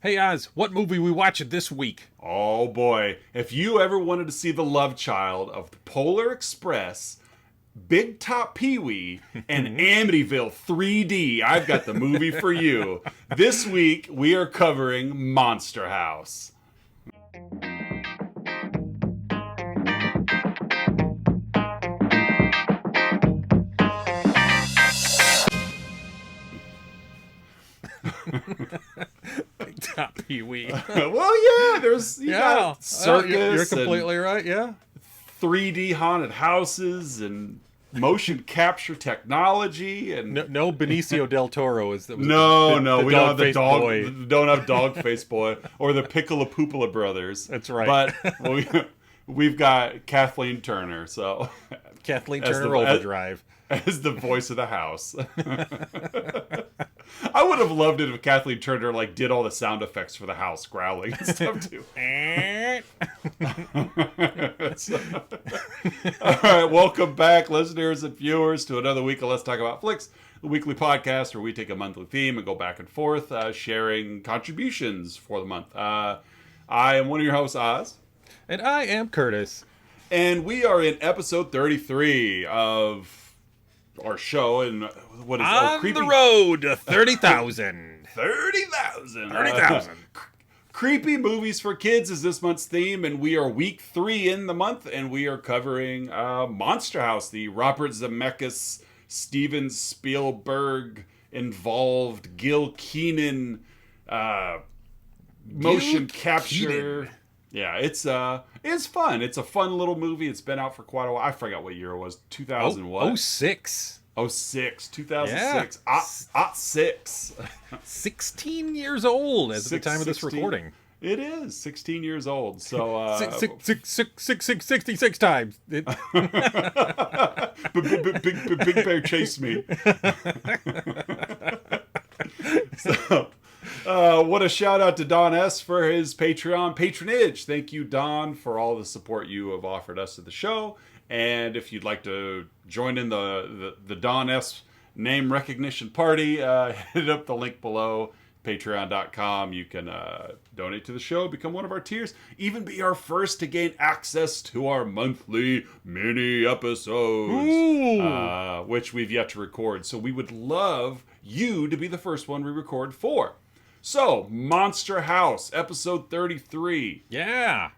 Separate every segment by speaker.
Speaker 1: Hey Oz, what movie we watching this week?
Speaker 2: Oh boy, if you ever wanted to see the love child of the Polar Express, Big Top Pee-wee, and Amityville 3D, I've got the movie for you. This week, we are covering Monster House.
Speaker 1: Big Top Pee-wee.
Speaker 2: Well, yeah, there's you got circus.
Speaker 1: You're completely right. Yeah.
Speaker 2: 3D haunted houses and motion capture technology and
Speaker 1: No Benicio del Toro is the
Speaker 2: we don't have the dog
Speaker 1: boy.
Speaker 2: Don't have Dogface Boy or the Piccola Poopala brothers.
Speaker 1: That's right.
Speaker 2: But we've got Kathleen Turner, so
Speaker 1: Kathleen Turner Overdrive
Speaker 2: as the voice of the house. I would have loved it if Kathleen Turner did all the sound effects for the house, growling and stuff too. All right, welcome back, listeners and viewers, to another week of Let's Talk About Flicks, the weekly podcast where we take a monthly theme and go back and forth, sharing contributions for the month. I am one of your hosts, Oz.
Speaker 1: And I am Curtis.
Speaker 2: And we are in episode 33 of our show, and what is
Speaker 1: on the road to 30,000.
Speaker 2: 30,000. Creepy movies for kids is this month's theme, and we are week 3 in the month, and we are covering Monster House, the Robert Zemeckis, Steven Spielberg involved Gil Kenan motion capture. Kenan. Yeah, it's fun. It's a fun little movie. It's been out for quite a while. I forgot what year it was. 2000 what?
Speaker 1: 06.
Speaker 2: 2006.
Speaker 1: Yeah.
Speaker 2: 6.
Speaker 1: 16 years old at the time of this recording.
Speaker 2: It is 16 years old. So
Speaker 1: 66 times.
Speaker 2: Big Bear chased me. So. What a shout out to Don S. for his Patreon patronage. Thank you, Don, for all the support you have offered us at the show. And if you'd like to join in the Don S. name recognition party, hit up the link below, patreon.com. You can donate to the show, become one of our tiers, even be our first to gain access to our monthly mini episodes, which we've yet to record. So we would love you to be the first one we record for. So, Monster House, episode 33.
Speaker 1: Yeah.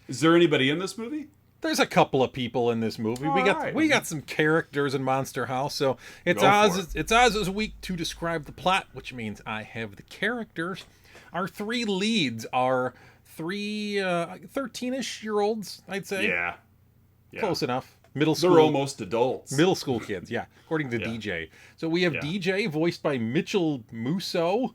Speaker 2: Is there anybody in this movie?
Speaker 1: There's a couple of people in this movie. We got some characters in Monster House, so it's Oz's week to describe the plot, which means I have the characters. Our 3 leads are 3 13-ish-year-olds, I'd say.
Speaker 2: Yeah.
Speaker 1: Close enough. Middle school.
Speaker 2: They're almost adults.
Speaker 1: Middle school kids, yeah, according to DJ. So we have DJ, voiced by Mitchell Musso.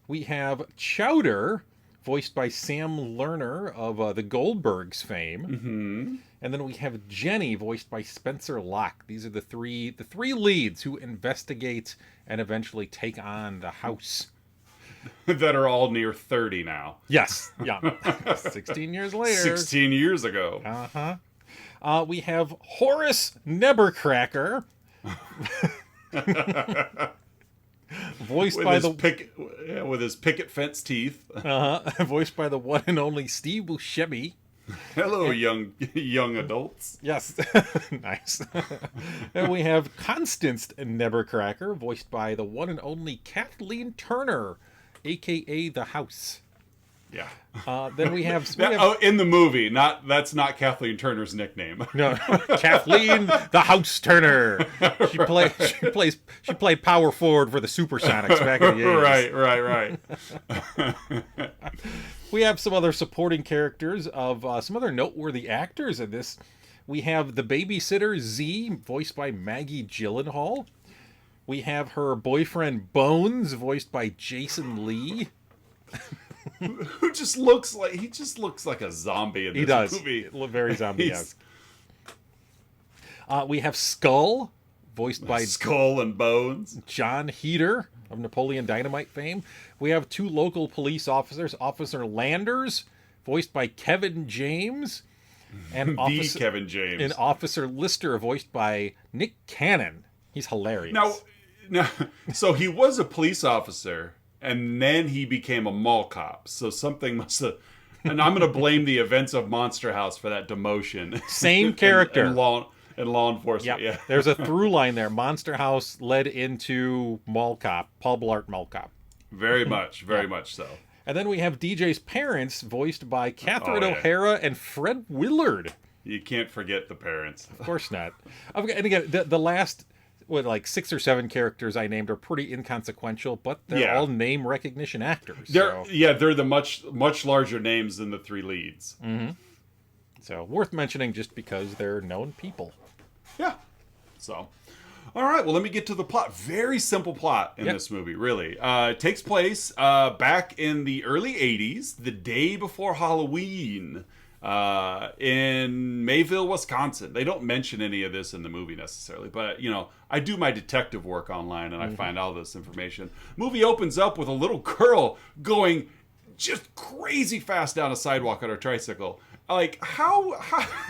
Speaker 1: We have Chowder, voiced by Sam Lerner of the Goldbergs fame.
Speaker 2: Mm-hmm.
Speaker 1: And then we have Jenny, voiced by Spencer Locke. These are the three leads who investigate and eventually take on the house.
Speaker 2: That are all near 30 now.
Speaker 1: Yes, yeah. 16 years later.
Speaker 2: 16 years ago.
Speaker 1: Uh-huh. We have Horace Nebbercracker. Voiced by
Speaker 2: with his picket fence teeth.
Speaker 1: Voiced by the one and only Steve Buscemi.
Speaker 2: Hello, young adults.
Speaker 1: Yes. Nice. And we have Constance Nebbercracker, voiced by the one and only Kathleen Turner, a.k.a. The House.
Speaker 2: Yeah.
Speaker 1: Then we have
Speaker 2: in the movie. That's not Kathleen Turner's nickname.
Speaker 1: No, Kathleen the House Turner. She played power forward for the Supersonics back in the
Speaker 2: 80s. Right.
Speaker 1: We have some other supporting characters of some other noteworthy actors in this. We have the babysitter Z, voiced by Maggie Gyllenhaal. We have her boyfriend Bones, voiced by Jason Lee.
Speaker 2: Who just looks like a zombie in this movie.
Speaker 1: He does. Very zombie-esque. We have Skull, voiced by
Speaker 2: Skull and Bones.
Speaker 1: John Heater of Napoleon Dynamite fame. We have 2 local police officers, Officer Landers, voiced by Kevin James, and
Speaker 2: Kevin James,
Speaker 1: and Officer Lister, voiced by Nick Cannon. He's hilarious.
Speaker 2: Now, so he was a police officer. and then he became a mall cop. So something must have. And I'm going to blame the events of Monster House for that demotion.
Speaker 1: Same character.
Speaker 2: and law enforcement.
Speaker 1: Yep.
Speaker 2: Yeah.
Speaker 1: There's a through line there. Monster House led into Mall Cop, Paul Blart Mall Cop.
Speaker 2: Very much so.
Speaker 1: And then we have DJ's parents, voiced by Catherine O'Hara and Fred Willard.
Speaker 2: You can't forget the parents.
Speaker 1: Of course not. And again, the last, 6 or 7 characters I named are pretty inconsequential, but they're all name recognition actors.
Speaker 2: They're the much larger names than the 3 leads.
Speaker 1: Mm-hmm. So worth mentioning just because they're known people.
Speaker 2: Yeah. So, all right. Well, let me get to the plot. Very simple plot in this movie, really. It takes place back in the early 80s, the day before Halloween, in Mayville, Wisconsin. They don't mention any of this in the movie necessarily, but, I do my detective work online and I find all this information. Movie opens up with a little girl going just crazy fast down a sidewalk on her tricycle. Like, how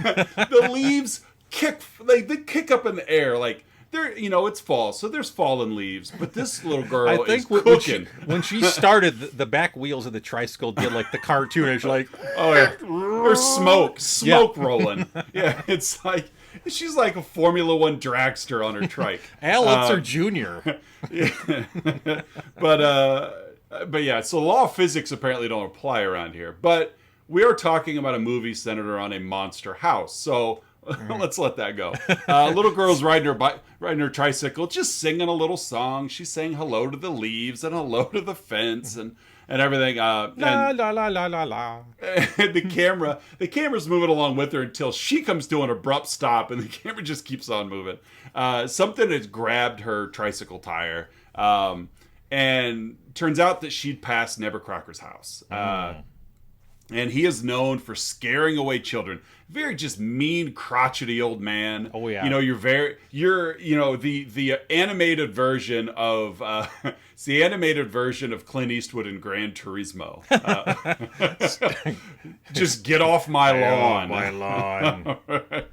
Speaker 2: the leaves kick, they kick up in the air, like, there, it's fall, so there's fallen leaves. But this little girl is cooking.
Speaker 1: When she started, the back wheels of the tricycle did like the cartoonish, like,
Speaker 2: oh yeah, or smoke rolling. Yeah, it's like she's like a Formula One dragster on her trike.
Speaker 1: Alex or Junior.
Speaker 2: Yeah. But yeah, so law of physics apparently don't apply around here. But we are talking about a movie centered around a monster house, so. Let's let that go. Little girl's riding her tricycle, just singing a little song. She's saying hello to the leaves and hello to the fence and everything.
Speaker 1: La la la la la la.
Speaker 2: And the camera's moving along with her until she comes to an abrupt stop, and the camera just keeps on moving. Something has grabbed her tricycle tire, and turns out that she'd passed Nebbercracker's house. And he is known for scaring away children. Very just mean, crotchety old man.
Speaker 1: Oh yeah.
Speaker 2: The animated version of it's the animated version of Clint Eastwood in Gran Turismo. Just get off my lawn.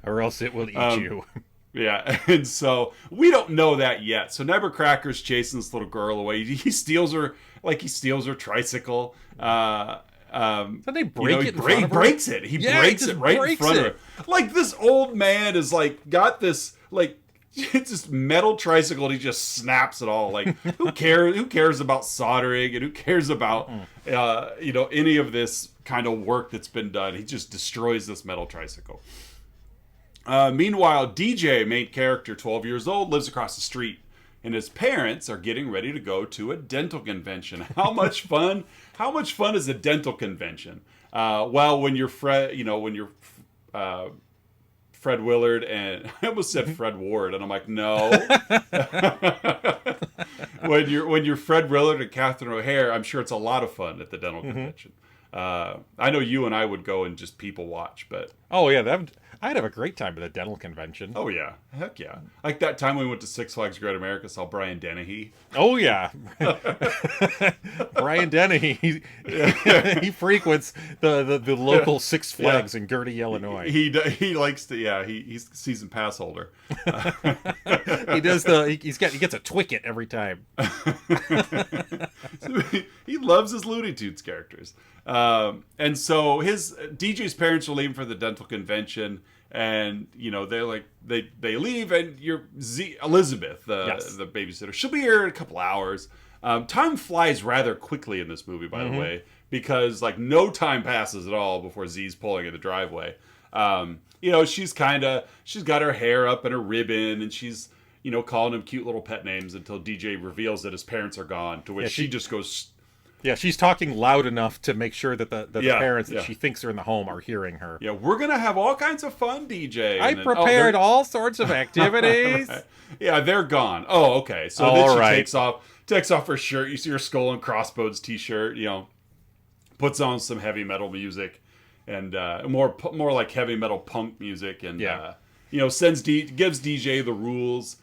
Speaker 1: Or else it will eat you.
Speaker 2: Yeah, and so we don't know that yet. So Nebbercracker's chasing this little girl away. He steals her tricycle.
Speaker 1: So they break it.
Speaker 2: He breaks it. He breaks it right in front of her. Like, this old man is like got this like it's this metal tricycle, and he just snaps it all. Like, who cares? Who cares about soldering, and who cares about any of this kind of work that's been done? He just destroys this metal tricycle. Meanwhile, DJ, main character, 12 years old, lives across the street. And his parents are getting ready to go to a dental convention. How much fun? How much fun is a dental convention? When you're Fred Willard and I almost said Fred Ward, and I'm like, no. when you're Fred Willard and Catherine O'Hara, I'm sure it's a lot of fun at the dental convention. I know you and I would go and just people watch, but
Speaker 1: I'd have a great time at a dental convention.
Speaker 2: Oh yeah, heck yeah! Like that time we went to Six Flags Great America, saw Brian Dennehy.
Speaker 1: Oh yeah, Brian Dennehy. He frequents the local Six Flags in Gertie, Illinois.
Speaker 2: He likes to. Yeah, he's a season pass holder.
Speaker 1: He does he gets a Twicket every time.
Speaker 2: He loves his Looney Tunes characters. And so his DJ's parents are leaving for the dental convention, and they leave, and Elizabeth, the babysitter, she'll be here in a couple hours. Time flies rather quickly in this movie, by the way, because no time passes at all before Z's pulling in the driveway. She's got her hair up and her ribbon, and she's calling him cute little pet names until DJ reveals that his parents are gone, to which she just goes.
Speaker 1: Yeah, she's talking loud enough to make sure that the parents that she thinks are in the home are hearing her.
Speaker 2: Yeah, we're going to have all kinds of fun, DJ.
Speaker 1: I prepared all sorts of activities.
Speaker 2: Right. Yeah, they're gone. Oh, okay. So then she takes off her shirt. You see her Skull and Crossbones t-shirt, puts on some heavy metal music and more like heavy metal punk music, and gives DJ the rules.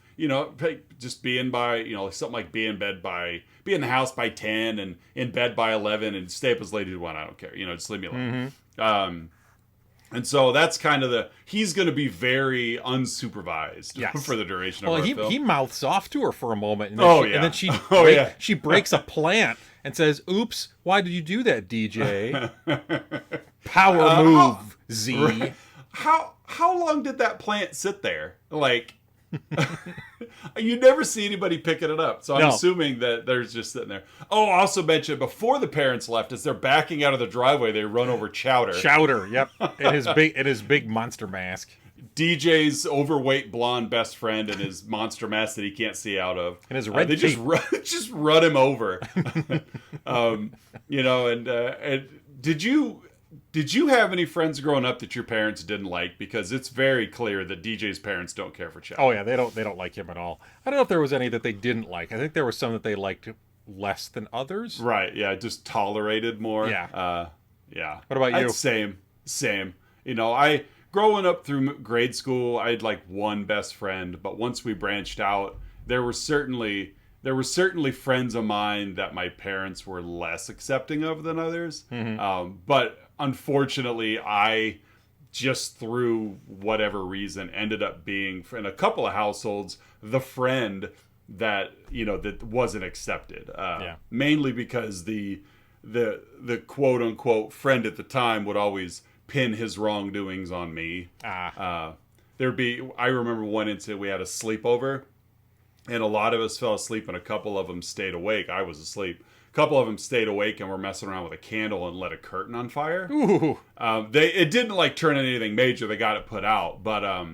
Speaker 2: Just be in by, something like be in the house by 10 and in bed by 11 and stay up as late as you want. I don't care. Just leave me alone. And so that's kind of he's going to be very unsupervised for the duration of the film.
Speaker 1: He mouths off to her for a moment. And then she breaks a plant and says, "Oops, why did you do that, DJ?" Power move, Z.
Speaker 2: How long did that plant sit there? Like, you never see anybody picking it up. So I'm assuming that they're just sitting there. Oh, also mentioned before the parents left, as they're backing out of the driveway, they run over Chowder.
Speaker 1: Chowder, yep, in his big monster mask.
Speaker 2: DJ's overweight blonde best friend and his monster mask that he can't see out of.
Speaker 1: And his red
Speaker 2: they just run him over. And did you have any friends growing up that your parents didn't like? Because it's very clear that DJ's parents don't care for Chowder.
Speaker 1: Oh yeah, they don't like him at all. I don't know if there was any that they didn't like. I think there were some that they liked less than others.
Speaker 2: Right, yeah, just tolerated more.
Speaker 1: Yeah.
Speaker 2: Yeah.
Speaker 1: What about you?
Speaker 2: Same. I growing up through grade school, I had like one best friend, but once we branched out, there were certainly friends of mine that my parents were less accepting of than others. Mm-hmm. But unfortunately, I just through whatever reason ended up being in a couple of households the friend that that wasn't accepted. Mainly because the quote unquote friend at the time would always pin his wrongdoings on me. I remember one incident, we had a sleepover and a lot of us fell asleep and a couple of them stayed awake. I was asleep. A couple of them stayed awake and were messing around with a candle and lit a curtain on fire.
Speaker 1: Ooh.
Speaker 2: It didn't like turn anything major. They got it put out, but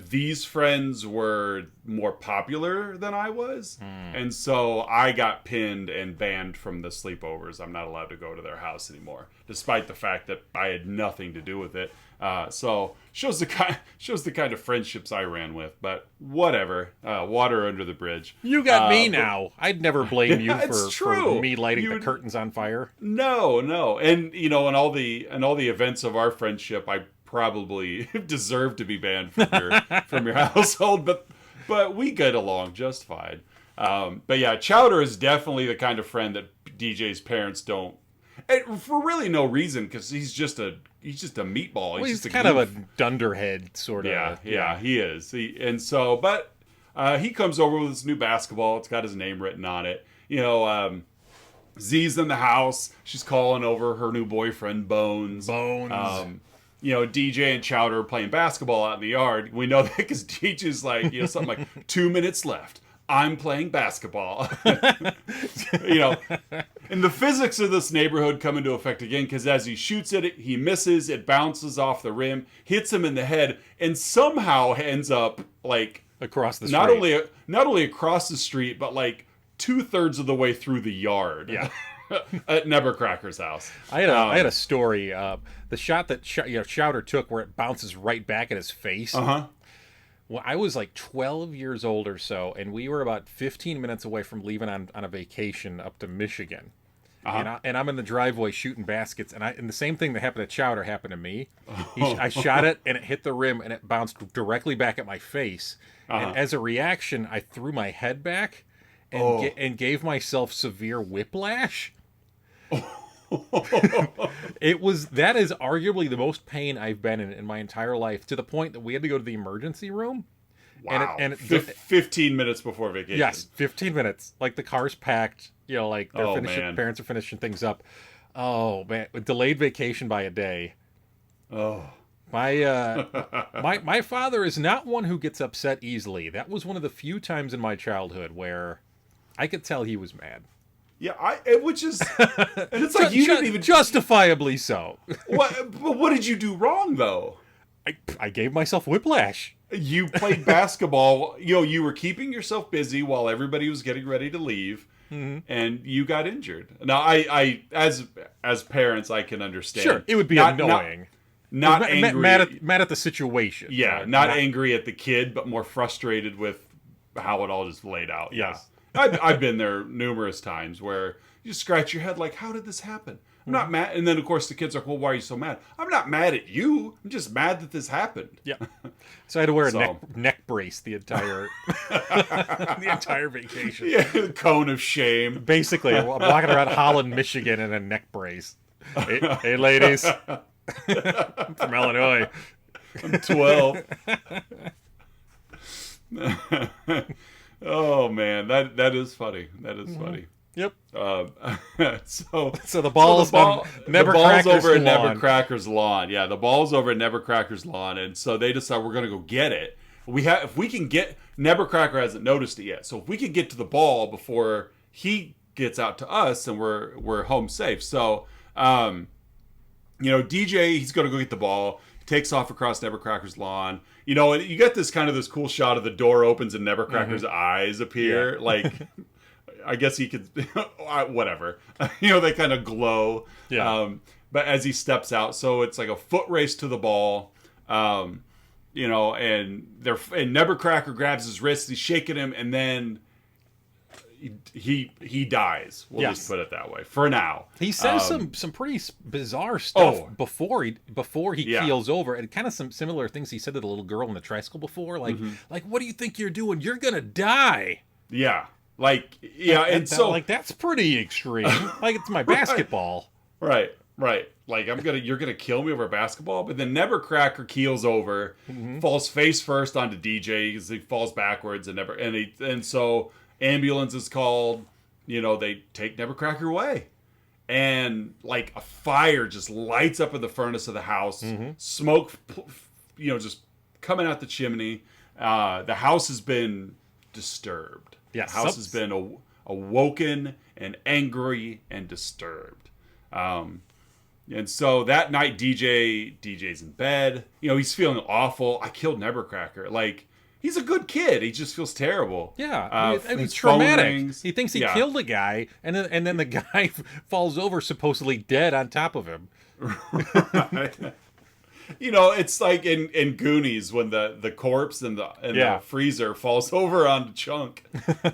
Speaker 2: these friends were more popular than I was. And so I got pinned and banned from the sleepovers. I'm not allowed to go to their house anymore, despite the fact that I had nothing to do with it. So shows the kind of friendships I ran with, but whatever. Water under the bridge.
Speaker 1: You got me now. I'd never blame you for me lighting the curtains on fire.
Speaker 2: No. And in all the events of our friendship, I probably deserve to be banned from your household, but we get along just fine. But yeah, Chowder is definitely the kind of friend that DJ's parents don't, and for really no reason, because he's just a meatball.
Speaker 1: He's just kind of a dunderhead sort of.
Speaker 2: Yeah, he is. But he comes over with his new basketball. It's got his name written on it. Z's in the house. She's calling over her new boyfriend, Bones. DJ and Chowder are playing basketball out in the yard. We know that because DJ's like, something like 2 minutes left. I'm playing basketball. And the physics of this neighborhood come into effect again, because as he shoots it, he misses, it bounces off the rim, hits him in the head, and somehow ends up like
Speaker 1: across the street.
Speaker 2: Not only across the street, but like 2/3 of the way through the yard.
Speaker 1: Yeah.
Speaker 2: At Nebbercracker's house.
Speaker 1: I had a story. The shot that Chowder took, where it bounces right back at his face. Well, I was like 12 years old or so, and we were about 15 minutes away from leaving on a vacation up to Michigan. And I'm in the driveway shooting baskets, and the same thing that happened to Chowder happened to me. I shot it, and it hit the rim, and it bounced directly back at my face. And as a reaction, I threw my head back and gave myself severe whiplash. That is arguably the most pain I've been in my entire life, to the point that we had to go to the emergency room.
Speaker 2: Wow. 15 minutes before vacation.
Speaker 1: Yes, 15 minutes. Like the car's packed, like parents are finishing things up. Oh man, delayed vacation by a day.
Speaker 2: Oh.
Speaker 1: My father is not one who gets upset easily. That was one of the few times in my childhood where I could tell he was mad.
Speaker 2: Yeah, and it's like you didn't even
Speaker 1: justifiably so.
Speaker 2: What did you do wrong though?
Speaker 1: I gave myself whiplash.
Speaker 2: You played basketball. You were keeping yourself busy while everybody was getting ready to leave, and you got injured. Now, I as parents, I can understand.
Speaker 1: Sure, it would be annoying.
Speaker 2: Not angry,
Speaker 1: mad at the situation.
Speaker 2: Yeah, not angry at the kid, but more frustrated with how it all just laid out.
Speaker 1: Yeah.
Speaker 2: I've been there numerous times where you scratch your head like, how did this happen? I'm not mad. And then, of course, the kids are like, well, why are you so mad? I'm not mad at you. I'm just mad that this happened.
Speaker 1: Yeah. So I had to wear a neck brace the entire vacation.
Speaker 2: Yeah, cone of shame.
Speaker 1: Basically, I'm walking around Holland, Michigan in a neck brace. Hey ladies. I'm from Illinois.
Speaker 2: I'm 12. Oh man, that is funny. That is funny.
Speaker 1: Yep.
Speaker 2: So
Speaker 1: the ball's on Nebbercracker's
Speaker 2: over at
Speaker 1: lawn.
Speaker 2: Nebbercracker's lawn. Yeah, the ball's over at Nebbercracker's lawn, and so they decide we're going to go get it. If we can get Nebbercracker hasn't noticed it yet, so if we can get to the ball before he gets out to us, and we're home safe. So, DJ, he's going to go get the ball. Takes off across Nebbercracker's lawn. And you get this cool shot of the door opens and Nebbercracker's eyes appear. Yeah. Like, I guess he could, whatever. They kind of glow.
Speaker 1: Yeah.
Speaker 2: But as he steps out, so it's like a foot race to the ball. And Nebbercracker grabs his wrist. He's shaking him, and then he dies. We'll just put it that way for now.
Speaker 1: He says some pretty bizarre stuff before he keels over, and kind of some similar things he said to the little girl in the tricycle before, like what do you think you're doing? You're gonna die.
Speaker 2: Yeah, that's
Speaker 1: pretty extreme. Like, it's my basketball.
Speaker 2: Right. Like, you're gonna kill me over basketball. But then Nebbercracker keels over, falls face first onto DJ because he falls backwards, and so ambulance is called. They take Nebbercracker away, and like a fire just lights up in the furnace of the house. Smoke, just coming out the chimney. The house has been disturbed.
Speaker 1: Yeah,
Speaker 2: the house has been awoken and angry and disturbed. And so that night, DJ's in bed. He's feeling awful. I killed Nebbercracker. Like, he's a good kid. He just feels terrible.
Speaker 1: Yeah, it's traumatic. He thinks he killed a guy, and then the guy falls over, supposedly dead, on top of him.
Speaker 2: Right. It's like in Goonies when the corpse in the freezer falls over onto Chunk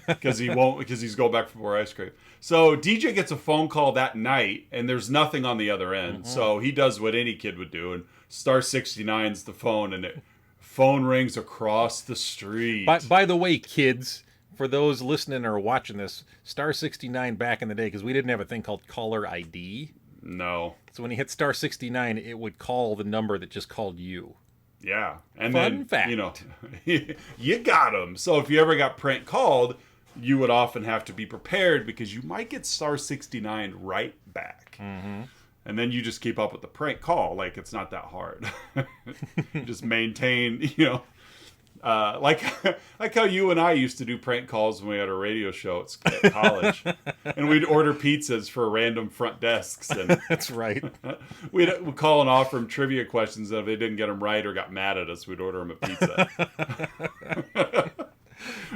Speaker 2: because he's going back for more ice cream. So DJ gets a phone call that night, and there's nothing on the other end. So he does what any kid would do, and star 69's the phone, and phone rings across the street.
Speaker 1: By the way, kids, for those listening or watching this, star 69 back in the day, because we didn't have a thing called caller ID.
Speaker 2: No.
Speaker 1: So when you hit star 69, it would call the number that just called you.
Speaker 2: Yeah. And
Speaker 1: Fun fact.
Speaker 2: You got them. So if you ever got prank called, you would often have to be prepared because you might get star 69 right back. And then you just keep up with the prank call. Like, it's not that hard. Just maintain, like how you and I used to do prank calls when we had a radio show at college. And we'd order pizzas for random front desks. And
Speaker 1: that's right.
Speaker 2: We'd call and offer them trivia questions. And if they didn't get them right or got mad at us, we'd order them a pizza.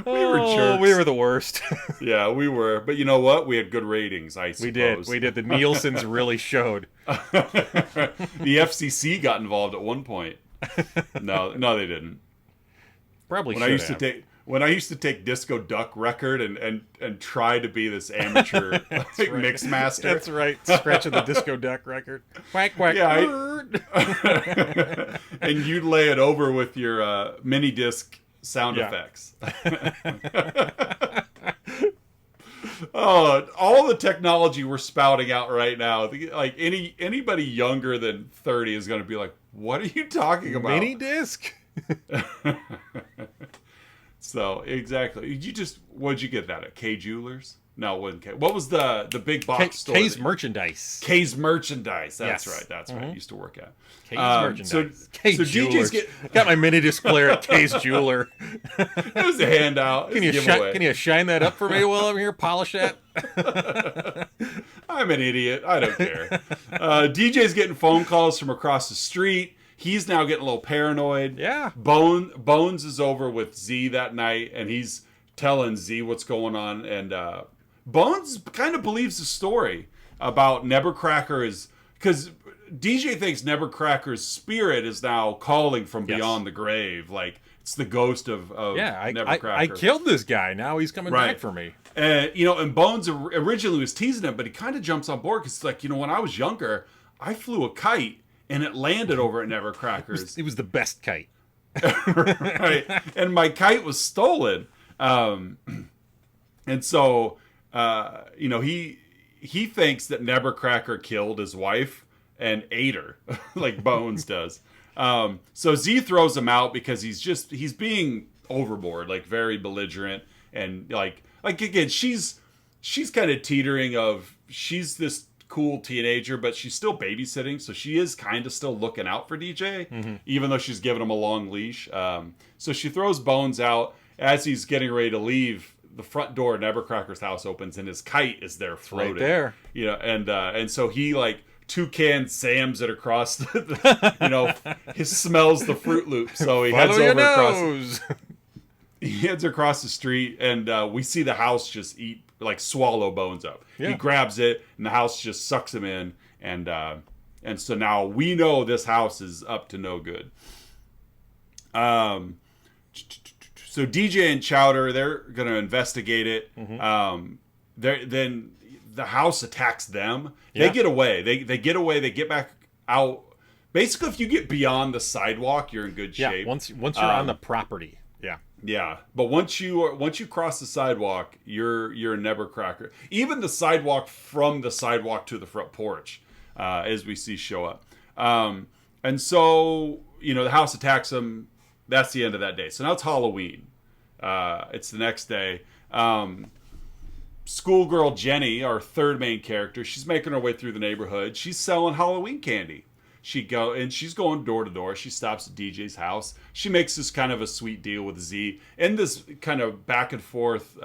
Speaker 2: We were jerks.
Speaker 1: We were the worst.
Speaker 2: Yeah, we were. But you know what? We had good ratings, I suppose.
Speaker 1: We did. The Nielsen's really showed.
Speaker 2: The FCC got involved at one point. No, they didn't.
Speaker 1: Probably
Speaker 2: when I used to take Disco Duck record and try to be this amateur mix master.
Speaker 1: That's right. Scratching the Disco Duck record. Quack quack.
Speaker 2: Yeah, and you'd lay it over with your mini disc sound effects. Oh, all the technology we're spouting out right now. Like anybody younger than 30 is going to be like, "What are you talking about?"
Speaker 1: Mini disc.
Speaker 2: So exactly. What'd you get that at? K Jewelers? No, it wasn't K. What was the big box store?
Speaker 1: K's Merchandise.
Speaker 2: K's Merchandise. That's right. That's right. I used to work at
Speaker 1: K's Merchandise.
Speaker 2: So DJs
Speaker 1: got my mini disc player at K's Jeweler.
Speaker 2: It was a handout.
Speaker 1: Can you shine that up for me while I'm here? Polish that.
Speaker 2: I'm an idiot. I don't care. DJ's getting phone calls from across the street. He's now getting a little paranoid.
Speaker 1: Yeah.
Speaker 2: Bones is over with Z that night, and he's telling Z what's going on. And Bones kind of believes the story about Nebbercracker is... Because DJ thinks Nebbercracker's spirit is now calling from beyond the grave. Like, it's the ghost of Nebbercracker.
Speaker 1: I killed this guy. Now he's coming back for me.
Speaker 2: And Bones originally was teasing him, but he kind of jumps on board because it's like, when I was younger, I flew a kite. And it landed over at Nebbercracker's.
Speaker 1: It was the best kite.
Speaker 2: Right. And my kite was stolen. And so, he thinks that Nebbercracker killed his wife and ate her, like Bones does. So Z throws him out because he's being overboard, like very belligerent. And like again, she's she's kind of teetering of, she's this cool teenager, but she's still babysitting, so she is kind of still looking out for DJ, even though she's giving him a long leash. So she throws Bones out. As he's getting ready to leave, the front door of Nebbercracker's house opens, and his kite is there floating.
Speaker 1: Right there.
Speaker 2: You know, and so he like toucan Sam's it across the you know, he smells the Fruit Loop, so he heads over across. He heads across the street, and we see the house just swallow Bones up. Yeah. He grabs it, and the house just sucks him in, and so now we know this house is up to no good. So DJ and Chowder, they're going to investigate it. Then the house attacks them. They get away. They get away. They get back out. Basically, if you get beyond the sidewalk, you're in good shape.
Speaker 1: Once you're on the property.
Speaker 2: Yeah, but once you cross the sidewalk, you're a Nebbercracker. Even the sidewalk from the sidewalk to the front porch, as we see show up. And so, you know, the house attacks them. That's the end of that day. So now it's Halloween. It's the next day. Schoolgirl Jenny, our third main character, she's making her way through the neighborhood. She's selling Halloween candy. She's going door to door. She stops at DJ's house. She makes this kind of a sweet deal with Z, and this kind of back and forth,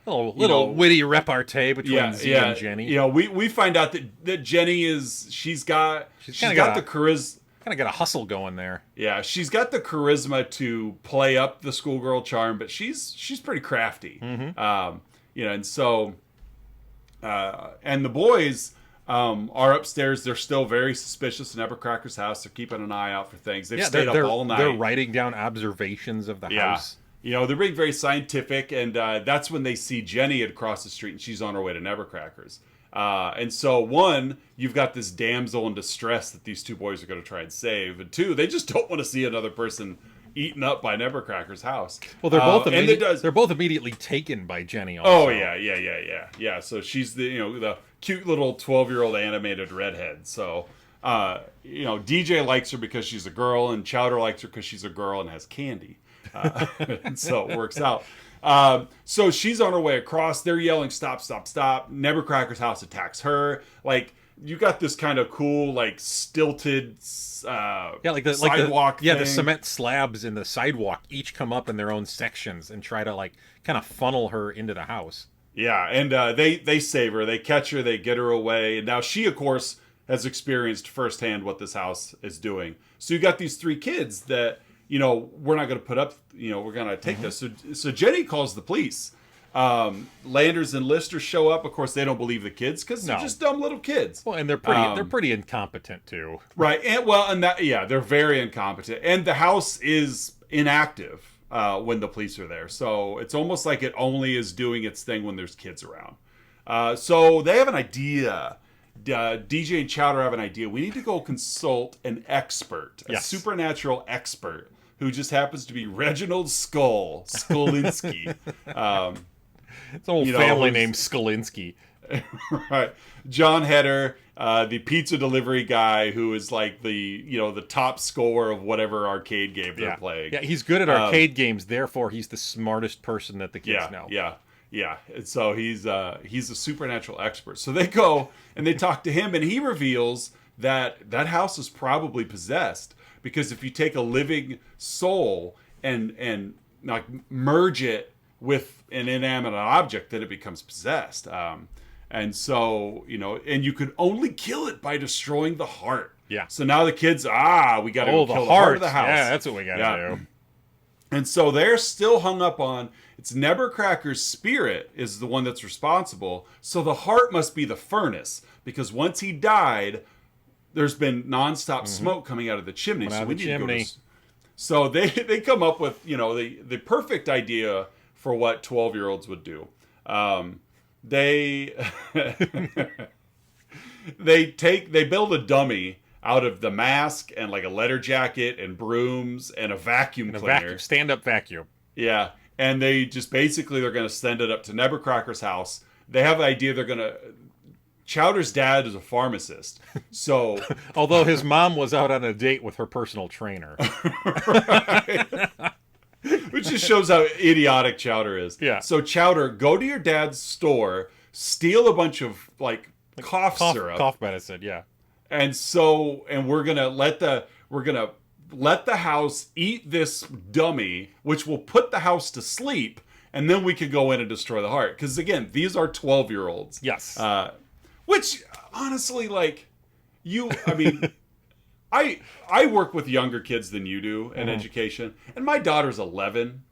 Speaker 1: little witty repartee between Z and Jenny.
Speaker 2: You know, we find out that Jenny she's got the charisma.
Speaker 1: Kind of got a hustle going there.
Speaker 2: Yeah, she's got the charisma to play up the schoolgirl charm, but she's pretty crafty. You know, and so and the boys are upstairs. They're still very suspicious in Nebbercracker's house. They're keeping an eye out for things. They've stayed up all night.
Speaker 1: They're writing down observations of the house.
Speaker 2: You know, they're being very scientific, and that's when they see Jenny across the street, and she's on her way to Nebbercracker's. And so, you've got this damsel in distress that these two boys are going to try and save, and two, they just don't want to see another person eaten up by Nebbercracker's house.
Speaker 1: Well, they're both immediately taken by Jenny. Also.
Speaker 2: Oh yeah. So she's the cute little 12-year-old animated redhead. So DJ likes her because she's a girl, and Chowder likes her because she's a girl and has candy. And so it works out. So she's on her way across. They're yelling, "Stop, stop, stop." Nebbercracker's house attacks her. Like, you got this kind of cool, like, stilted sidewalk thing.
Speaker 1: The cement slabs in the sidewalk each come up in their own sections and try to, like, kind of funnel her into the house.
Speaker 2: Yeah, and they save her. They catch her. They get her away. And now she, of course, has experienced firsthand what this house is doing. So you got these three kids that, we're not going to put up, we're going to take this. So Jenny calls the police. Landers and Lister show up. Of course, they don't believe the kids because they're just dumb little kids.
Speaker 1: Well, and they're pretty incompetent too.
Speaker 2: Right. And they're very incompetent. And the house is inactive when the police are there. So it's almost like it only is doing its thing when there's kids around. So they have an idea. DJ and Chowder have an idea. We need to go consult an expert, a supernatural expert, who just happens to be Reginald Skolinski.
Speaker 1: It's an old family name, Skolinski.
Speaker 2: Right. John Heder, the pizza delivery guy who is like the top scorer of whatever arcade game they're playing.
Speaker 1: Yeah, he's good at arcade games, therefore he's the smartest person that the kids know.
Speaker 2: Yeah. And so he's a supernatural expert. So they go and they talk to him, and he reveals that house is probably possessed, because if you take a living soul and like merge it with an inanimate object, then it becomes possessed. And so, and you could only kill it by destroying the heart.
Speaker 1: Yeah.
Speaker 2: So now the kids, we got to kill the heart of the house.
Speaker 1: Yeah, that's what we got to do.
Speaker 2: And so they're still hung up on, it's Nebbercracker's spirit is the one that's responsible. So the heart must be the furnace, because once he died, there's been nonstop smoke coming out of the chimney. So we need to go So they come up with, the perfect idea for what 12-year-olds would do. They build a dummy out of the mask and like a letter jacket and brooms and a vacuum cleaner.
Speaker 1: Stand-up vacuum.
Speaker 2: Yeah. And they're going to send it up to Nebbercracker's house. They have an idea Chowder's dad is a pharmacist. So
Speaker 1: although his mom was out on a date with her personal trainer.
Speaker 2: Right. Which just shows how idiotic Chowder is.
Speaker 1: Yeah.
Speaker 2: So Chowder, go to your dad's store, steal a bunch of like cough syrup,
Speaker 1: cough medicine, yeah.
Speaker 2: And we're gonna let the house eat this dummy, which will put the house to sleep, and then we could go in and destroy the heart. Because again, these are 12-year-olds.
Speaker 1: Yes.
Speaker 2: Which honestly, like I mean, I work with younger kids than you do in education, and my daughter's 11.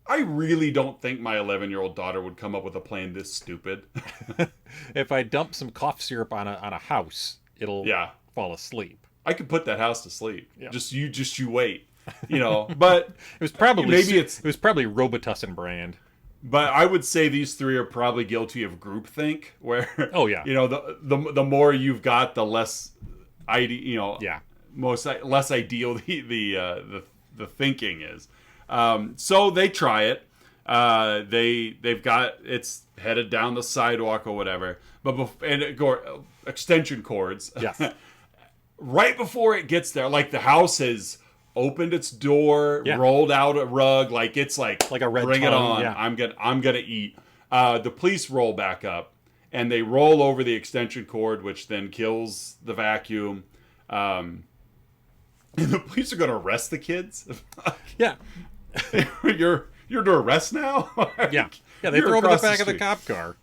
Speaker 2: I really don't think my 11-year-old daughter would come up with a plan this stupid.
Speaker 1: If I dump some cough syrup on a house, it'll fall asleep.
Speaker 2: I could put that house to sleep. Yeah. Just you wait. But
Speaker 1: it was probably Robitussin brand.
Speaker 2: But I would say these three are probably guilty of groupthink, where the more you've got, the less less ideal the thinking is. So they try it. They've got it's headed down the sidewalk or whatever, extension cords.
Speaker 1: Yes.
Speaker 2: Right before it gets there, like the house has opened its door, rolled out a rug, like it's like
Speaker 1: a red
Speaker 2: bring
Speaker 1: tongue,
Speaker 2: it on.
Speaker 1: yeah.
Speaker 2: I'm gonna eat. The police roll back up and they roll over the extension cord, which then kills the vacuum. And the police are gonna arrest the kids.
Speaker 1: Yeah.
Speaker 2: You're to arrest now?
Speaker 1: Yeah. They throw over the back of the cop car.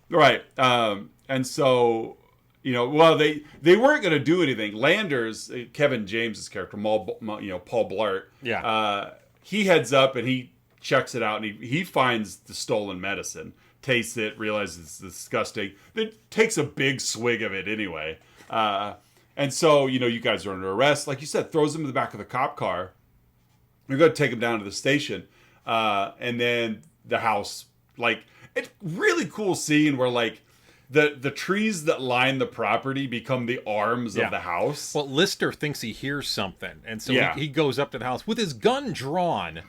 Speaker 2: Right. And so, they weren't going to do anything. Landers, Kevin James's character, Paul Blart, he heads up and he checks it out and he finds the stolen medicine, tastes it, realizes it's disgusting, then takes a big swig of it anyway. And so, you guys are under arrest. Like you said, throws him in the back of the cop car. We're going to take him down to the station. And then the house, like, it's really cool scene where, like, the trees that line the property become the arms of the house.
Speaker 1: Well, Lister thinks he hears something. And so he goes up to the house with his gun drawn,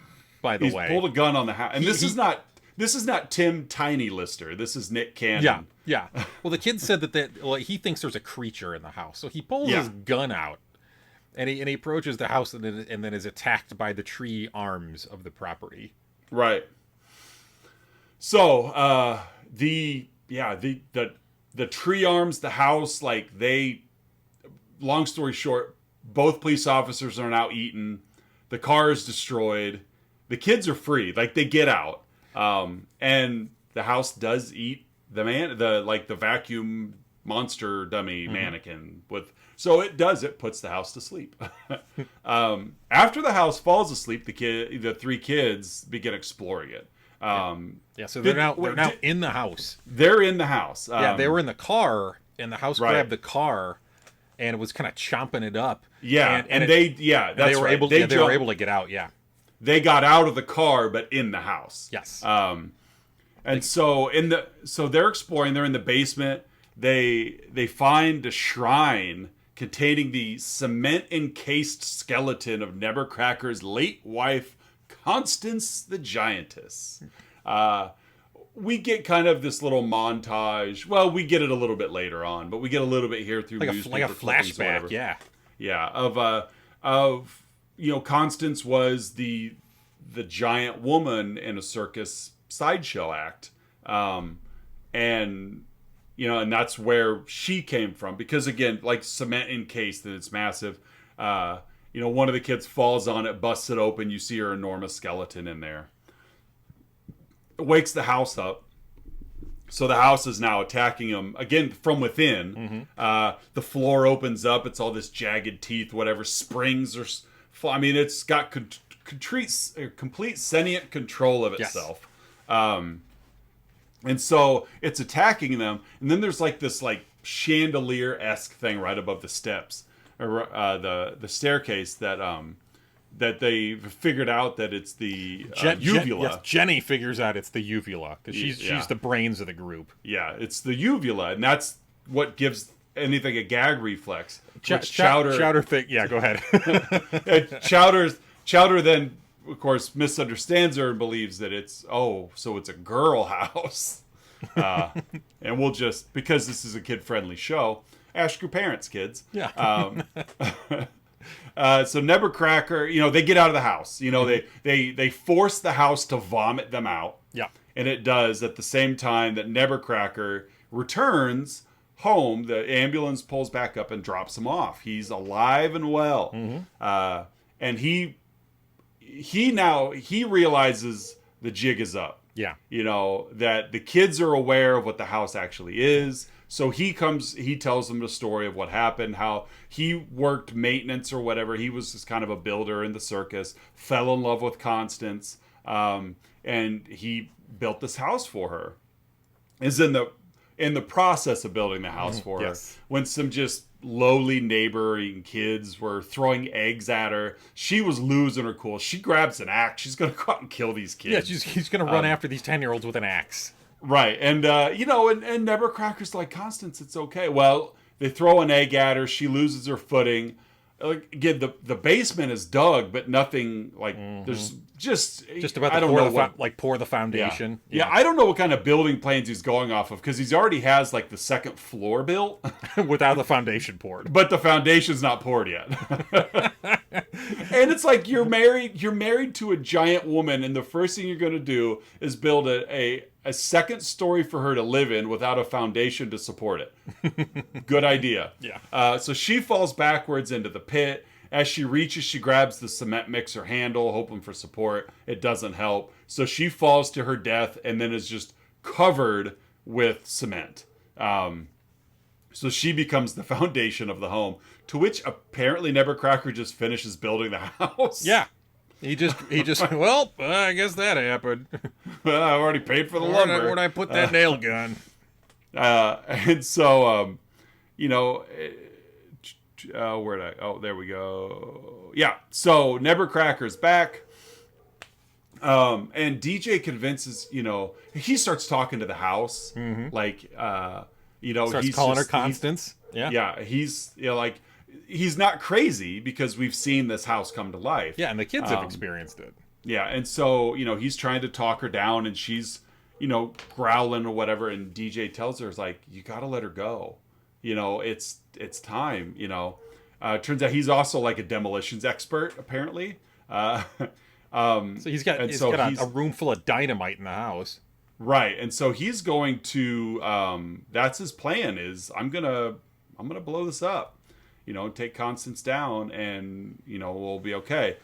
Speaker 1: by the way.
Speaker 2: He's pulled a gun on the house. And this is not Tim Tiny Lister. This is Nick Cannon.
Speaker 1: Yeah. Well, the kid said that he thinks there's a creature in the house. So he pulls his gun out. And he approaches the house and then is attacked by the tree arms of the property.
Speaker 2: Right. So the tree arms, the house, like long story short, both police officers are now eaten. The car is destroyed. The kids are free. Like they get out. And the house does eat the vacuum monster dummy mannequin so it puts the house to sleep. After the house falls asleep, the three kids begin exploring it.
Speaker 1: So they're now in the house.
Speaker 2: They're in the house.
Speaker 1: They were in the car, and the house grabbed the car, and it was kind of chomping it up.
Speaker 2: Yeah, they were able
Speaker 1: to get out. Yeah,
Speaker 2: they got out of the car, but in the house.
Speaker 1: Yes.
Speaker 2: So they're exploring. They're in the basement. They find a shrine containing the cement-encased skeleton of Nebbercracker's late wife, Constance the Giantess. We get kind of this little montage. Well, we get it a little bit later on, but we get a little bit here through
Speaker 1: like a flashback.
Speaker 2: Yeah, of Constance was the giant woman in a circus sideshow act, and that's where she came from, because again, like cement encased and it's massive. One of the kids falls on it, busts it open. You see her enormous skeleton in there. It wakes the house up. So the house is now attacking him again from within. Mm-hmm. The floor opens up. It's all this jagged teeth, whatever, springs or... it's got complete sentient control of itself. Yes. And so it's attacking them. And then there's like this like chandelier-esque thing right above the steps. Or the staircase that they figured out that it's the uvula.
Speaker 1: Yes, Jenny figures out it's the uvula because she's the brains of the group.
Speaker 2: Yeah, it's the uvula, and that's what gives anything a gag reflex.
Speaker 1: Chowder think. Yeah, go ahead.
Speaker 2: Chowder then, of course, misunderstands her and believes that so it's a girl house. And we'll just, because this is a kid-friendly show, ask your parents, kids.
Speaker 1: Yeah.
Speaker 2: So Nebbercracker, they get out of the house. They force the house to vomit them out.
Speaker 1: Yeah.
Speaker 2: And it does at the same time that Nebbercracker returns home. The ambulance pulls back up and drops him off. He's alive and well. And he realizes the jig is up.
Speaker 1: Yeah.
Speaker 2: You know, that the kids are aware of what the house actually is. So he tells them the story of what happened, how he worked maintenance or whatever. He was just kind of a builder in the circus, fell in love with Constance, and he built this house for her. Is in the process of building the house for her, when some just lowly neighboring kids were throwing eggs at her. She was losing her cool. She grabs an axe. She's going to go out and kill these kids.
Speaker 1: Yeah, he's going to run after these 10-year-olds with an axe.
Speaker 2: Right. And, and Nebbercracker's like, Constance, it's okay. Well, they throw an egg at her. She loses her footing. Again, the basement is dug, but nothing like there's just
Speaker 1: about to pour the foundation.
Speaker 2: Yeah, I don't know what kind of building plans he's going off of, because he's already has like the second floor built
Speaker 1: without the foundation poured.
Speaker 2: But the foundation's not poured yet. And it's like you're married to a giant woman, and the first thing you're going to do is build a second story for her to live in without a foundation to support it. Good idea.
Speaker 1: Yeah.
Speaker 2: So she falls backwards into the pit. As she reaches, she grabs the cement mixer handle, hoping for support. It doesn't help. So she falls to her death and then is just covered with cement. So she becomes the foundation of the home, to which apparently Nebbercracker just finishes building the house.
Speaker 1: Yeah. He just well, I guess that happened.
Speaker 2: Well, I've already paid for the lumber.
Speaker 1: Where'd I put that nail gun?
Speaker 2: And so, there we go. Yeah. So Nebbercracker's back. And DJ convinces, he starts talking to the house. Like,
Speaker 1: starts
Speaker 2: he's
Speaker 1: calling her Constance.
Speaker 2: Yeah. He's he's not crazy, because we've seen this house come to life.
Speaker 1: Yeah. And the kids have experienced it.
Speaker 2: Yeah. And so, he's trying to talk her down, and she's, growling or whatever. And DJ tells her, like, you got to let her go. It's time, turns out he's also like a demolitions expert, apparently.
Speaker 1: So he's got a room full of dynamite in the house.
Speaker 2: Right. And so he's going to, that's his plan, is I'm going to blow this up, take Constance down, and, we'll be okay.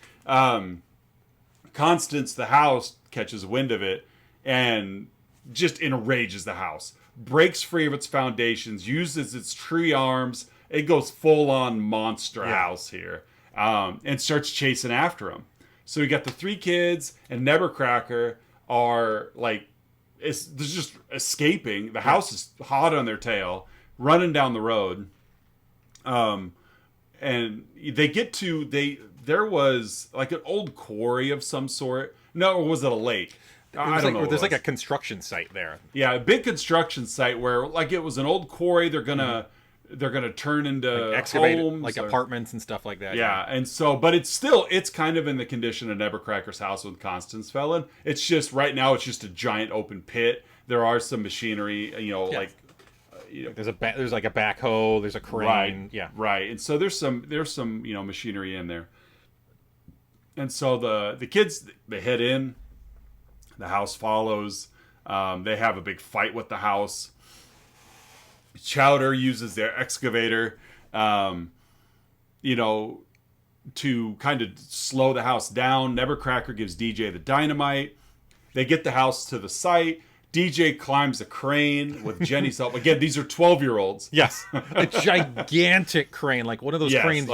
Speaker 2: Constance, the house, catches wind of it and just enrages the house. Breaks free of its foundations, uses its tree arms. It goes full on monster house here, and starts chasing after him. So we got the three kids and Nebbercracker are like, they're just escaping. The house is hot on their tail, running down the road. And they get to, there was like an old quarry of some sort. No, or was it a lake? I don't know.
Speaker 1: There's like a construction site there.
Speaker 2: Yeah, a big construction site where, like, it was an old quarry. They're gonna turn into homes,
Speaker 1: like apartments and stuff like that.
Speaker 2: Yeah, and so, but it's kind of in the condition of Nebbercracker's house when Constance fell in. It's just right now, it's just a giant open pit. There are some machinery,
Speaker 1: there's like a backhoe, there's a crane.
Speaker 2: Right. And so there's some machinery in there. And so the kids, they head in. The house follows. They have a big fight with the house. Chowder uses their excavator, to kind of slow the house down. Nebbercracker gives DJ the dynamite. They get the house to the site. DJ climbs a crane with Jenny's help. Again, these are 12-year-olds.
Speaker 1: Yes, a gigantic crane, like one of those cranes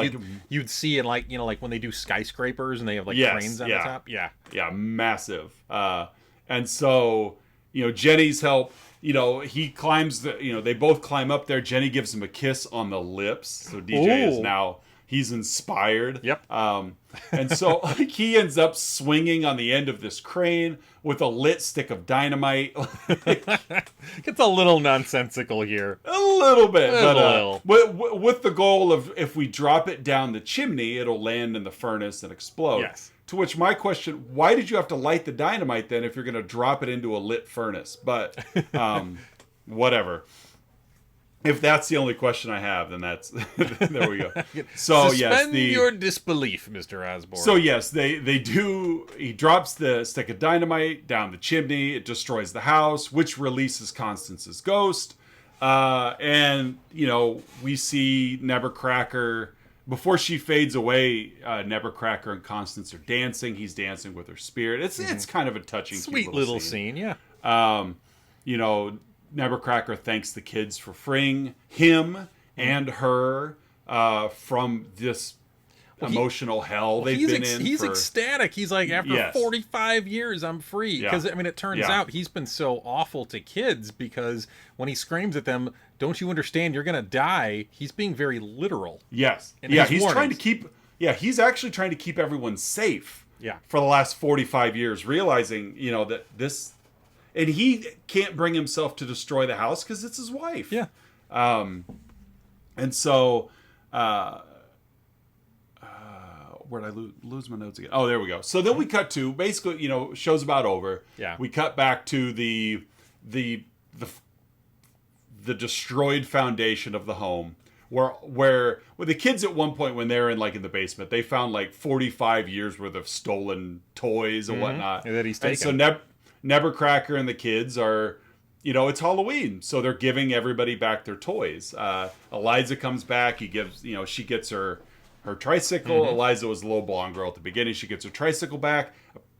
Speaker 1: you'd see in like when they do skyscrapers and they have cranes on the top. Yeah,
Speaker 2: massive. And so Jenny's help. He climbs they both climb up there. Jenny gives him a kiss on the lips. So DJ is now. He's inspired.
Speaker 1: Yep.
Speaker 2: And so he ends up swinging on the end of this crane with a lit stick of dynamite.
Speaker 1: It's a little nonsensical here.
Speaker 2: A little bit. But with the goal of, if we drop it down the chimney, it'll land in the furnace and explode.
Speaker 1: Yes.
Speaker 2: To which my question, why did you have to light the dynamite then if you're going to drop it into a lit furnace? But whatever. if that's the only question I have, then that's there we go. So
Speaker 1: Suspend your disbelief, Mr. Osborne.
Speaker 2: So yes, they do. He drops the stick of dynamite down the chimney. It destroys the house, which releases Constance's ghost. And we see Nebbercracker before she fades away. Nebbercracker and Constance are dancing. He's dancing with her spirit. It's kind of a touching,
Speaker 1: sweet little scene. Yeah.
Speaker 2: Nebbercracker thanks the kids for freeing him and her from this emotional hell they've been in.
Speaker 1: He's ecstatic. He's like, after 45 years, I'm free. Because, it turns out he's been so awful to kids because when he screams at them, don't you understand you're going to die? He's being very literal.
Speaker 2: Yes. He's trying to keep... Yeah, he's actually trying to keep everyone safe for the last 45 years, realizing, that this... And he can't bring himself to destroy the house because it's his wife.
Speaker 1: Yeah.
Speaker 2: And so, where'd I lose my notes again? Oh, there we go. So then we cut to basically, show's about over.
Speaker 1: Yeah.
Speaker 2: We cut back to the destroyed foundation of the home, where the kids at one point when they're in the basement, they found 45 years worth of stolen toys and whatnot.
Speaker 1: And that he's taken.
Speaker 2: And so Nebbercracker and the kids are, it's Halloween, so they're giving everybody back their toys. Eliza comes back. He gives, she gets her tricycle. Eliza was a little blonde girl at the beginning. She gets her tricycle back.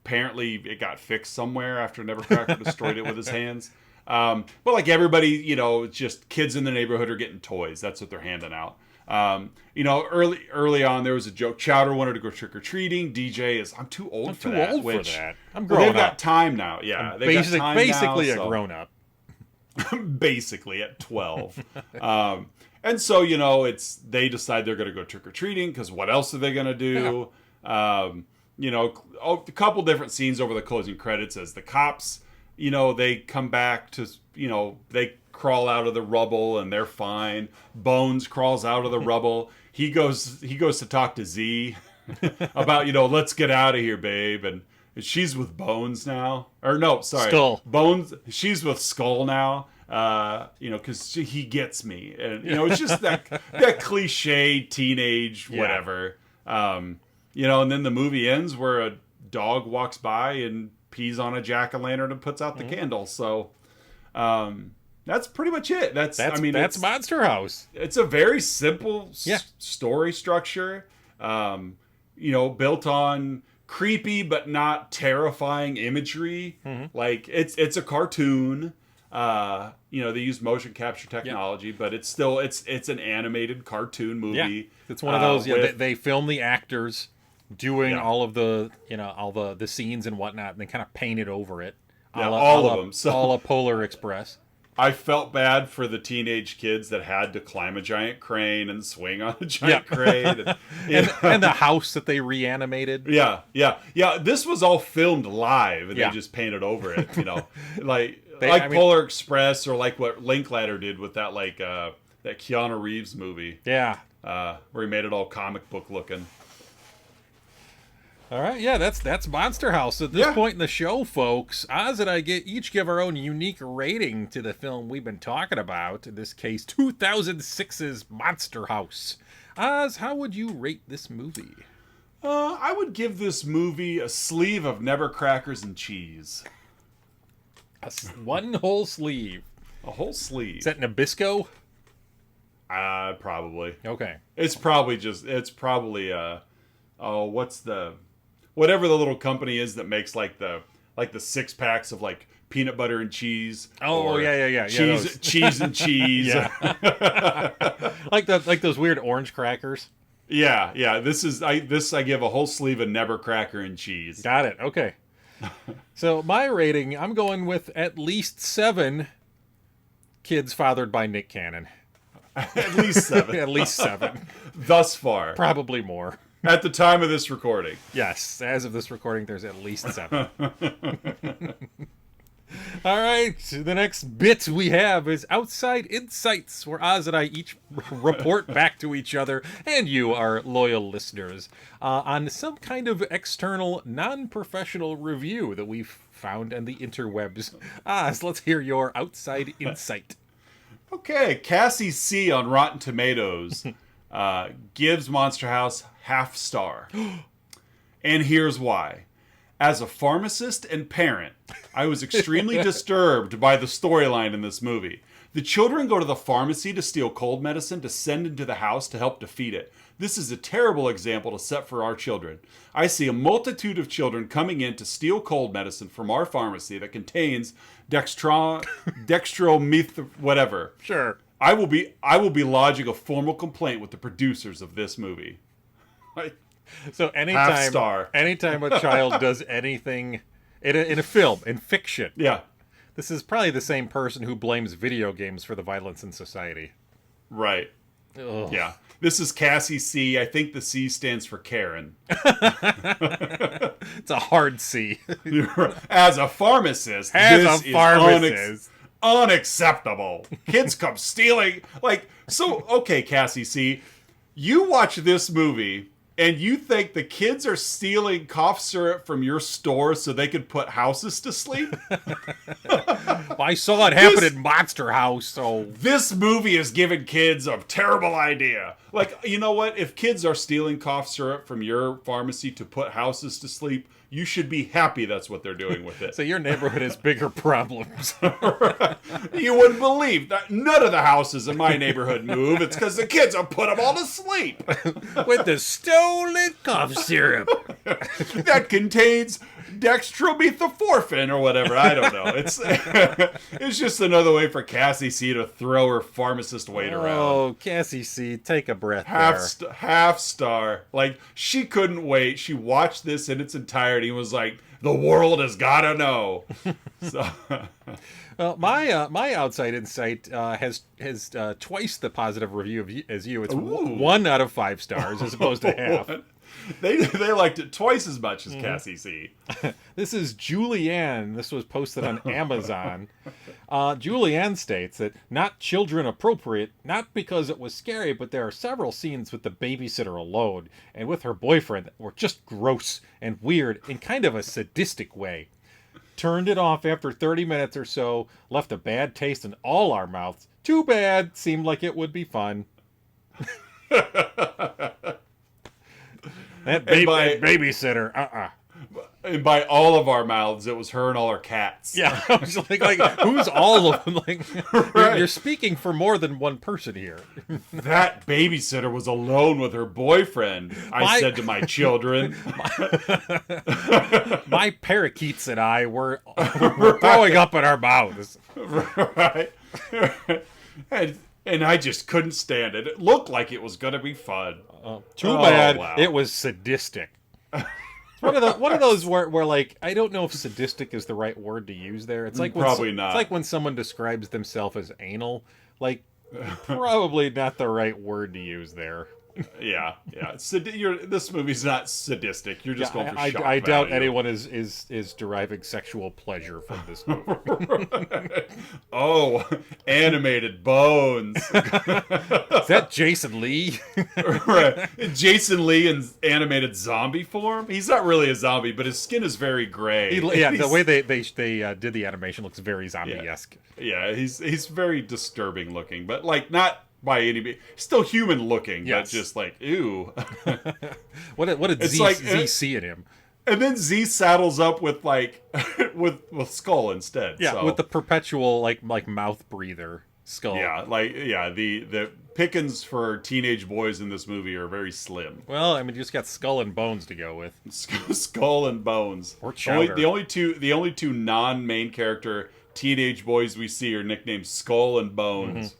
Speaker 2: Apparently, it got fixed somewhere after Nebbercracker destroyed it with his hands. But everybody, just kids in the neighborhood are getting toys. That's what they're handing out. Early on, there was a joke. Chowder wanted to go trick or treating. DJ is, I'm too old for that.
Speaker 1: I'm growing
Speaker 2: up. They've got time now. Yeah,
Speaker 1: basically a grown up.
Speaker 2: Basically at 12. And so they decide they're going to go trick or treating because what else are they going to do? A couple different scenes over the closing credits as the cops. They come back to they crawl out of the rubble and they're fine. Bones crawls out of the rubble. He goes to talk to Z about, let's get out of here, babe. And she's with Bones now. Or no, sorry.
Speaker 1: Skull.
Speaker 2: Bones, she's with Skull now. Because he gets me. And, it's just that cliche teenage whatever. And then the movie ends where a dog walks by and pees on a jack-o'-lantern and puts out the candle. So, that's pretty much it. That's
Speaker 1: Monster House.
Speaker 2: It's a very simple story structure, built on creepy but not terrifying imagery. It's a cartoon. They use motion capture technology, but it's still it's an animated cartoon movie.
Speaker 1: Yeah. It's one of those. They film the actors doing all of the the scenes and whatnot, and then kind of painted over it.
Speaker 2: All of them. So
Speaker 1: all of Polar Express.
Speaker 2: I felt bad for the teenage kids that had to climb a giant crane and swing on a giant crane.
Speaker 1: And the house that they reanimated.
Speaker 2: Yeah. This was all filmed live, and they just painted over it, Polar Express, or like what Linklater did with that that Keanu Reeves movie.
Speaker 1: Yeah.
Speaker 2: Where he made it all comic book looking.
Speaker 1: All right, that's Monster House. At this point in the show, folks, Oz and I each give our own unique rating to the film we've been talking about. In this case, 2006's Monster House. Oz, how would you rate this movie?
Speaker 2: I would give this movie a sleeve of Nebbercrackers and cheese.
Speaker 1: One whole sleeve.
Speaker 2: A whole sleeve.
Speaker 1: Is that Nabisco?
Speaker 2: Probably.
Speaker 1: Okay.
Speaker 2: It's probably whatever the little company is that makes the 6-packs of peanut butter and cheese.
Speaker 1: Oh, yeah.
Speaker 2: Cheese and cheese.
Speaker 1: Yeah. like those weird orange crackers.
Speaker 2: Yeah. I give a whole sleeve of Nebbercracker and cheese.
Speaker 1: Got it. Okay. So my rating, I'm going with at least 7 kids fathered by Nick Cannon.
Speaker 2: At least 7.
Speaker 1: At least 7.
Speaker 2: Thus far.
Speaker 1: Probably more.
Speaker 2: At the time of this recording.
Speaker 1: Yes, as of this recording, there's at least 7. All right, the next bit we have is Outside Insights, where Oz and I each report back to each other, and you, our loyal listeners, on some kind of external, non-professional review that we've found on the interwebs. Oz, let's hear your Outside Insight.
Speaker 2: Okay, Cassie C on Rotten Tomatoes gives Monster House half star. And here's why. As a pharmacist and parent, I was extremely disturbed by the storyline in this movie. The children go to the pharmacy to steal cold medicine to send into the house to help defeat it. This is a terrible example to set for our children. I see a multitude of children coming in to steal cold medicine from our pharmacy that contains dextrometh whatever.
Speaker 1: Sure.
Speaker 2: I will be lodging a formal complaint with the producers of this movie.
Speaker 1: So anytime a child does anything in a film, in fiction,
Speaker 2: yeah,
Speaker 1: this is probably the same person who blames video games for the violence in society.
Speaker 2: Right.
Speaker 1: Ugh.
Speaker 2: Yeah. This is Cassie C. I think the C stands for Karen.
Speaker 1: It's a hard C.
Speaker 2: As a pharmacist, this is unacceptable. Kids come stealing. Okay, Cassie C. You watch this movie and you think the kids are stealing cough syrup from your store so they could put houses to sleep?
Speaker 1: Well, I saw it happen in Monster House, so...
Speaker 2: This movie is giving kids a terrible idea. You know what? If kids are stealing cough syrup from your pharmacy to put houses to sleep, you should be happy that's what they're doing with it.
Speaker 1: So your neighborhood has bigger problems.
Speaker 2: You wouldn't believe that none of the houses in my neighborhood move. It's because the kids have put them all to sleep.
Speaker 1: With the stolen cough syrup.
Speaker 2: That contains dextromethorphan or whatever. I don't know. It's just another way for Cassie C to throw her pharmacist weight around.
Speaker 1: Oh, Cassie C, take a breath
Speaker 2: half star. She couldn't wait. She watched this in its entirety and was like, the world has got to know. So...
Speaker 1: my outside insight has twice the positive review as you. It's 1 out of 5 stars as opposed to half.
Speaker 2: They liked it twice as much as Cassie C.
Speaker 1: This is Julianne. This was posted on Amazon. Julianne states that not children appropriate, not because it was scary, but there are several scenes with the babysitter alone and with her boyfriend that were just gross and weird in kind of a sadistic way. Turned it off after 30 minutes or so, left a bad taste in all our mouths. Too bad, seemed like it would be fun. That babysitter,
Speaker 2: And by all of our mouths, it was her and all her cats.
Speaker 1: Yeah, I was like who's all of them?
Speaker 2: Right.
Speaker 1: You're speaking for more than one person here.
Speaker 2: That babysitter was alone with her boyfriend, I said to my children.
Speaker 1: My parakeets and I were throwing up in our mouths.
Speaker 2: Right. And I just couldn't stand it. It looked like it was going to be fun.
Speaker 1: Too bad. Wow. It was sadistic. One of those where I don't know if sadistic is the right word to use there. It's like
Speaker 2: probably not.
Speaker 1: It's like when someone describes themselves as anal. Probably not the right word to use there.
Speaker 2: Yeah. This movie's not sadistic. You're just going for shock
Speaker 1: I doubt
Speaker 2: value.
Speaker 1: anyone is deriving sexual pleasure from this movie.
Speaker 2: Oh, animated bones.
Speaker 1: Is that Jason Lee?
Speaker 2: Right. Jason Lee in animated zombie form? He's not really a zombie, but his skin is very gray.
Speaker 1: The way they did the animation looks very zombie-esque.
Speaker 2: Yeah, he's very disturbing looking, but not by any, still human looking, yes. But just ew.
Speaker 1: What did Z see in him?
Speaker 2: And then Z saddles up with with Skull instead.
Speaker 1: Yeah,
Speaker 2: so.
Speaker 1: With the perpetual mouth breather Skull.
Speaker 2: Yeah, the pickings for teenage boys in this movie are very slim.
Speaker 1: Well, I mean, you just got Skull and Bones to go with.
Speaker 2: Skull and Bones.
Speaker 1: Or Chowder.
Speaker 2: The only two non-main character teenage boys we see are nicknamed Skull and Bones.
Speaker 1: Mm-hmm.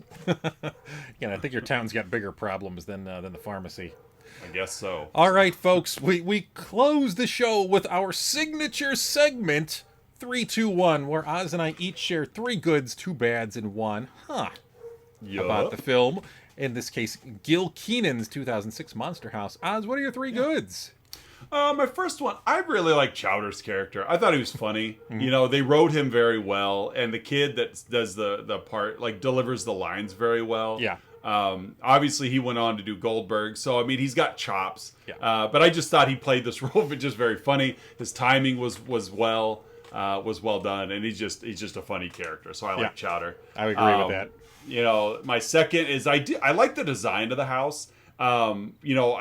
Speaker 1: Yeah, I think your town's got bigger problems than the pharmacy.
Speaker 2: I guess so.
Speaker 1: All right, folks, we close the show with our signature segment, 3, 2, 1, where Oz and I each share 3 goods, 2 bads, and 1 about the film. In this case, Gil Keenan's 2006 Monster House. Oz, what are your 3 goods?
Speaker 2: My first one, I really like Chowder's character. I thought he was funny. Mm-hmm. They wrote him very well, and the kid that does the part, delivers the lines very well.
Speaker 1: Yeah.
Speaker 2: Obviously, he went on to do Goldberg, so, I mean, he's got chops.
Speaker 1: Yeah.
Speaker 2: But I just thought he played this role just very funny. His timing was well. was well done, and he's just a funny character. So I like Chowder.
Speaker 1: I would agree with that.
Speaker 2: You know, my second is I like the design of the house. You know,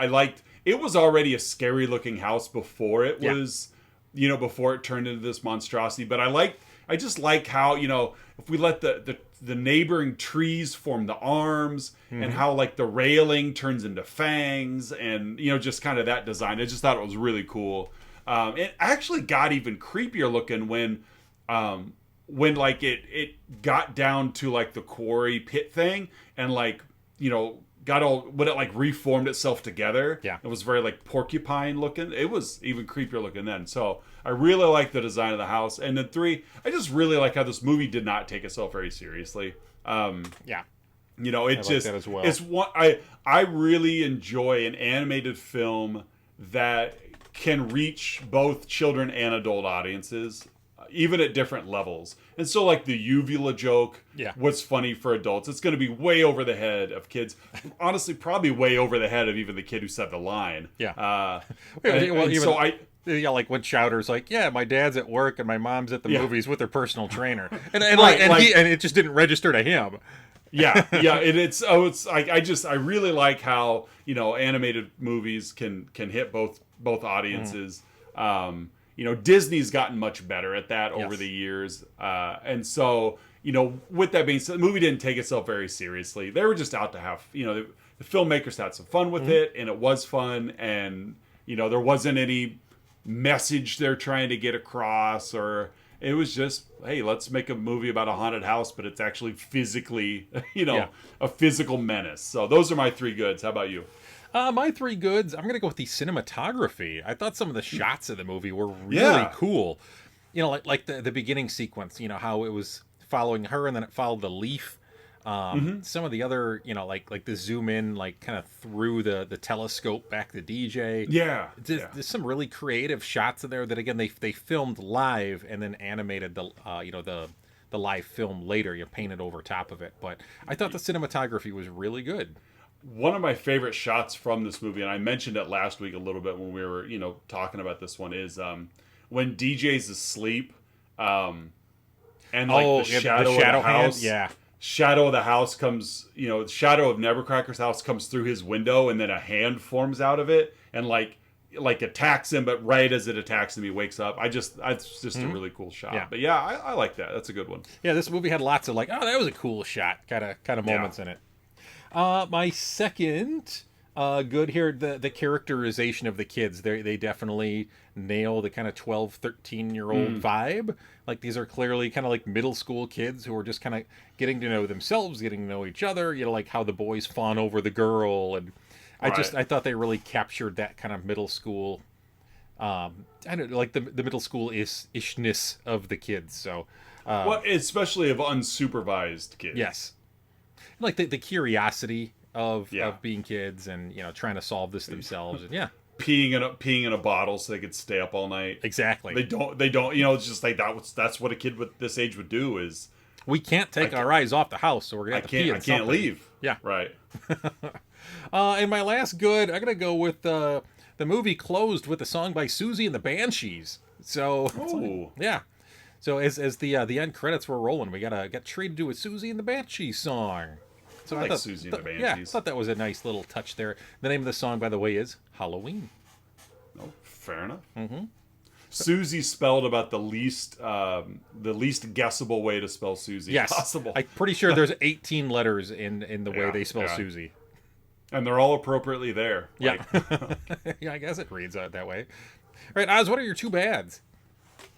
Speaker 2: it was already a scary looking house before it was, you know, before it turned into this monstrosity. But I just like how, you know, if we let the neighboring trees form the arms, and how like the railing turns into fangs, and, you know, just kind of that design. I just thought it was really cool. It actually got even creepier looking when like it got down to like the quarry pit thing, and like, you know, when it like reformed itself together.
Speaker 1: Yeah.
Speaker 2: It was very like porcupine looking. It was even creepier looking then. So I really like the design of the house. And then 3, I just really like how this movie did not take itself very seriously. You know, it just like that as well. It's one I really enjoy an animated film that can reach both children and adult audiences, even at different levels. And so, like, the uvula joke was funny for adults. It's going to be way over the head of kids. Honestly, probably way over the head of even the kid who said the line.
Speaker 1: Yeah. Like when Chowder's like, yeah, my dad's at work and my mom's at the movies with her personal trainer, and it just didn't register to him. It's I really like how, you know, animated movies can hit both audiences. You know, Disney's gotten much better at that over the years. And so, you know, with that being said, the movie didn't take itself very seriously. They were just out to have, you know, the filmmakers had some fun with it, and it was fun. And, you know, there wasn't any message they're trying to get across, or it was just, hey, let's make a movie about a haunted house, but it's actually physically, you know, a physical menace. So those are my 3 goods. How about you? My 3 goods, I'm going to go with the cinematography. I thought some of the shots of the movie were really cool. You know, like the beginning sequence, you know, how it was following her and then it followed the leaf. Some of the other, you know, like the zoom in, like kind of through the telescope back to DJ. There's some really creative shots in there that, again, they filmed live and then animated the live film later, you know, painted over top of it. But I thought the cinematography was really good.
Speaker 2: One of my favorite shots from this movie, and I mentioned it last week a little bit when we were, you know, talking about this one, is when DJ's asleep, and like the shadow of the house, shadow of the house comes, you know, the shadow of Nebbercracker's house comes through his window, and then a hand forms out of it and like attacks him, but right as it attacks him, he wakes up. It's just a really cool shot. But yeah, I like that. That's a good one. Yeah,
Speaker 1: this movie had lots of like, oh, that was a cool shot kind of moments in it. My second good here, the characterization of the kids. They definitely nail the kind of 12, 13-year-old vibe. Like, these are clearly kind of like middle school kids who are just kind of getting to know themselves, getting to know each other, you know, like how the boys fawn over the girl. And I thought they really captured that kind of middle school, I don't know, like the middle school ishness of the kids. So,
Speaker 2: especially of unsupervised kids.
Speaker 1: Yes. Like the curiosity of being kids and, you know, trying to solve this themselves. And
Speaker 2: peeing in a bottle so they could stay up all night.
Speaker 1: Exactly.
Speaker 2: They don't, you know, it's just like that's what a kid with this age would do is,
Speaker 1: we can't take our eyes off the house, so we're gonna have to pee in something.
Speaker 2: I can't leave.
Speaker 1: Yeah.
Speaker 2: Right.
Speaker 1: And my last good, I'm gonna go with the movie closed with a song by Susie and the Banshees. So So as the end credits were rolling, we got treated to a Susie and the Banshees song. So
Speaker 2: I thought Susie and the Banshees.
Speaker 1: Yeah, I thought that was a nice little touch there. The name of the song, by the way, is Halloween.
Speaker 2: Oh, fair enough. Susie spelled about the least guessable way to spell Susie possible.
Speaker 1: I'm pretty sure there's 18 letters in the way they spell Susie.
Speaker 2: And they're all appropriately there.
Speaker 1: Yeah. Yeah, I guess it reads that way. All right, Oz, what are your 2 bads?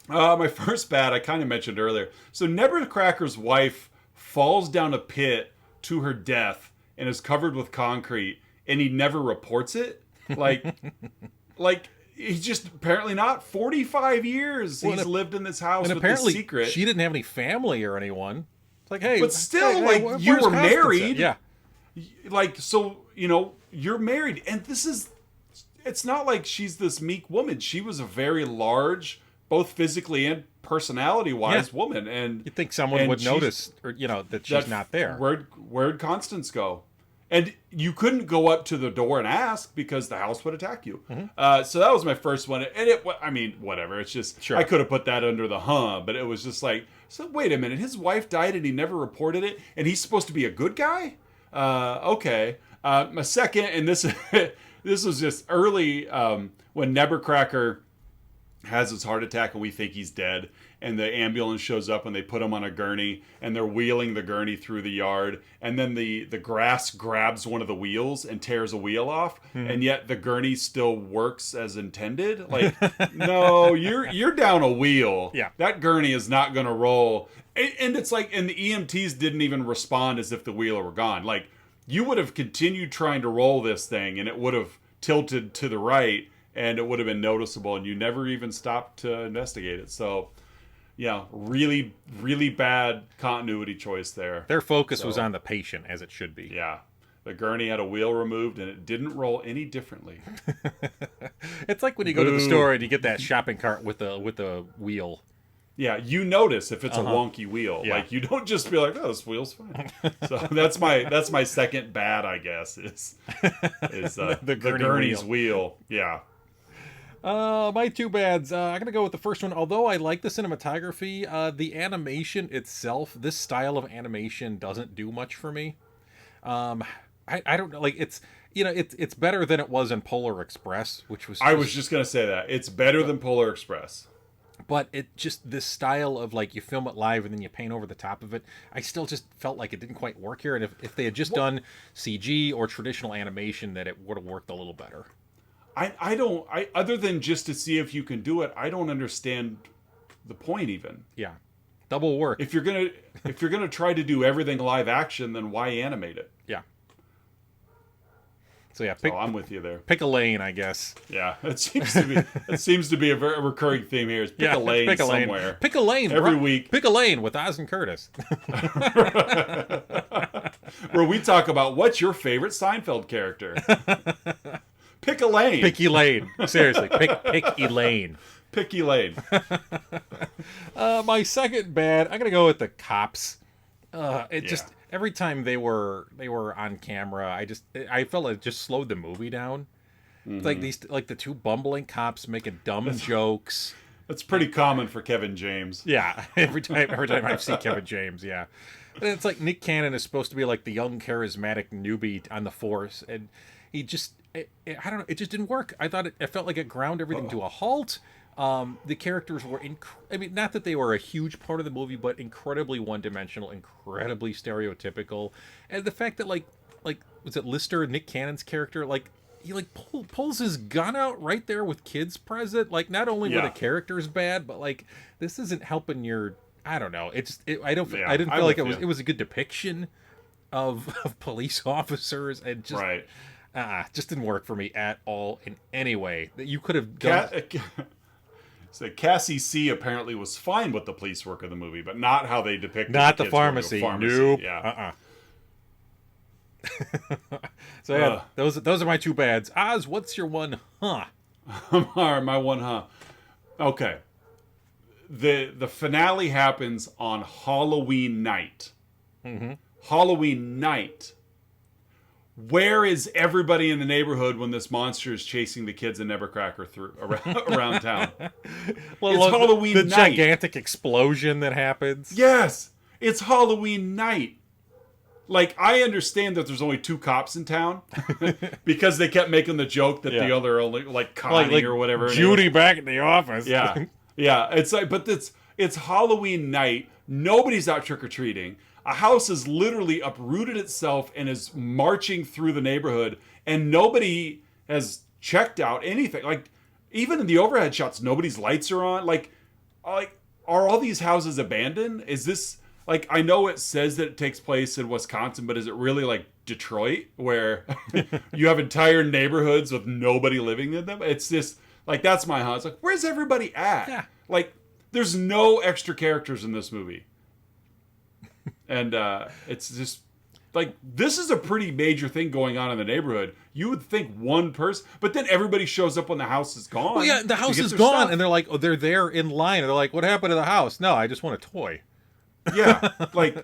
Speaker 2: My first bad, I kind of mentioned earlier. So Nebbercracker's wife falls down a pit to her death and is covered with concrete, and he never reports it. Like he's just apparently not. 45 years he's lived in this house with this secret.
Speaker 1: She didn't have any family or anyone. It's like, hey,
Speaker 2: but still, you were married.
Speaker 1: Yeah.
Speaker 2: Like, so, you know, you're married, and it's not like she's this meek woman. She was a very large, both physically and personality-wise, woman, and
Speaker 1: you'd think someone would notice, or, you know, that she's not there.
Speaker 2: Where'd Constance go? And you couldn't go up to the door and ask because the house would attack you. So that was my first one. And whatever. It's just, sure. I could have put that under the but it was just like, so wait a minute. His wife died and he never reported it. And he's supposed to be a good guy? Okay. My second, and this was just early when Nebbercracker has his heart attack and we think he's dead, and the ambulance shows up and they put him on a gurney and they're wheeling the gurney through the yard, and then the grass grabs one of the wheels and tears a wheel off, and yet the gurney still works as intended. Like, no, you're down a wheel.
Speaker 1: Yeah,
Speaker 2: that gurney is not going to roll. And it's like, and the EMTs didn't even respond as if the wheel were gone. Like, you would have continued trying to roll this thing and it would have tilted to the right and it would have been noticeable, and you never even stopped to investigate it. So, yeah, really, really bad continuity choice there.
Speaker 1: Their focus was on the patient, as it should be.
Speaker 2: Yeah. The gurney had a wheel removed, and it didn't roll any differently.
Speaker 1: It's like when you go to the store and you get that shopping cart with a wheel.
Speaker 2: Yeah, you notice if it's a wonky wheel. Yeah. Like, you don't just be like, oh, this wheel's fine. So that's my second bad, I guess, is the gurney's wheel. Yeah.
Speaker 1: My two bads. I'm going to go with the first one. Although I like the cinematography, the animation itself, this style of animation doesn't do much for me. I don't know. Like, it's better than it was in Polar Express, which was...
Speaker 2: I was just going to say that. It's better than Polar Express.
Speaker 1: But it just, this style of, like, you film it live and then you paint over the top of it, I still just felt like it didn't quite work here. And if they had just done CG or traditional animation, that it would have worked a little better.
Speaker 2: I don't other than just to see if you can do it, I don't understand the point even.
Speaker 1: Yeah. Double work.
Speaker 2: If you're gonna try to do everything live action, then why animate it?
Speaker 1: Yeah. So yeah,
Speaker 2: I'm with you there.
Speaker 1: Pick a lane, I guess.
Speaker 2: Yeah, it seems to be a very recurring theme here. Is pick a lane somewhere.
Speaker 1: Pick a lane
Speaker 2: every week.
Speaker 1: Pick a lane with Oz and Curtis.
Speaker 2: Where we talk about what's your favorite Seinfeld character. Pick a lane.
Speaker 1: Pick Elaine. Seriously, pick Elaine.
Speaker 2: Pick Elaine.
Speaker 1: My second bad, I'm gonna go with the cops. Just every time they were on camera, I felt it just slowed the movie down. Mm-hmm. Like the two bumbling cops making dumb jokes.
Speaker 2: That's pretty common for Kevin James.
Speaker 1: Yeah, every time I see Kevin James, yeah. And it's like Nick Cannon is supposed to be like the young charismatic newbie on the force, and he just. I don't know. It just didn't work. I thought it felt like it ground everything to a halt. The characters were, not that they were a huge part of the movie, but incredibly one-dimensional, incredibly stereotypical. And the fact that like was it Lister, Nick Cannon's character, like he pulls his gun out right there with kids present. Like, not only were the characters bad, but like this isn't helping your. I don't know. I didn't feel like it was a good depiction of police officers, and just. Right. Just didn't work for me at all in any way. That you could have done.
Speaker 2: So Cassie C apparently was fine with the police work of the movie, but not how they depicted.
Speaker 1: Not the pharmacy. Nope.
Speaker 2: Yeah.
Speaker 1: So yeah, those are my two bads. Oz, what's your one? Huh?
Speaker 2: My one, huh? Okay. The finale happens on Halloween night.
Speaker 1: Mm-hmm.
Speaker 2: Halloween night. Where is everybody in the neighborhood when this monster is chasing the kids in Nebbercracker around town?
Speaker 1: Well, it's Halloween night. The gigantic explosion that happens.
Speaker 2: Yes, it's Halloween night. Like, I understand that there's only 2 cops in town because they kept making the joke that the other only like Connie or whatever.
Speaker 1: Judy back in the office.
Speaker 2: Yeah, yeah. It's like, but it's Halloween night. Nobody's out trick or treating. A house has literally uprooted itself and is marching through the neighborhood, and nobody has checked out anything. Like, even in the overhead shots, nobody's lights are on. Like, are all these houses abandoned? Is this, like, I know it says that it takes place in Wisconsin, but is it really like Detroit, where you have entire neighborhoods with nobody living in them? It's just, like, that's my house. Like, where's everybody at?
Speaker 1: Yeah.
Speaker 2: Like, there's no extra characters in this movie. And it's just like, this is a pretty major thing going on in the neighborhood. You would think one person, but then everybody shows up when the house is gone.
Speaker 1: Well, yeah, the house is gone, stuff. And they're like, they're there in line, and they're like, what happened to the house? No, I just want a toy.
Speaker 2: Yeah, like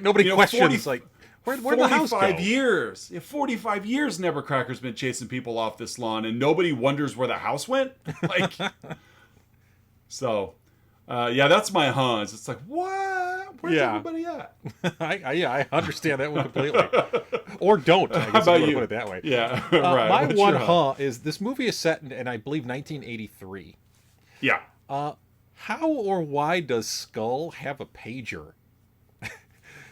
Speaker 1: nobody questions, like, Where'd the house go?
Speaker 2: 45 years. Yeah, 45 years Nebbercracker's been chasing people off this lawn, and nobody wonders where the house went? Like, so, yeah, that's my Hans. It's like, what? Where's everybody at?
Speaker 1: I understand that one completely. Or don't. I guess
Speaker 2: How about
Speaker 1: you
Speaker 2: you?
Speaker 1: Put it that way.
Speaker 2: Yeah, right.
Speaker 1: My
Speaker 2: What's
Speaker 1: one
Speaker 2: your
Speaker 1: is this movie is set in I believe, 1983.
Speaker 2: Yeah.
Speaker 1: How or why does Skull have a pager?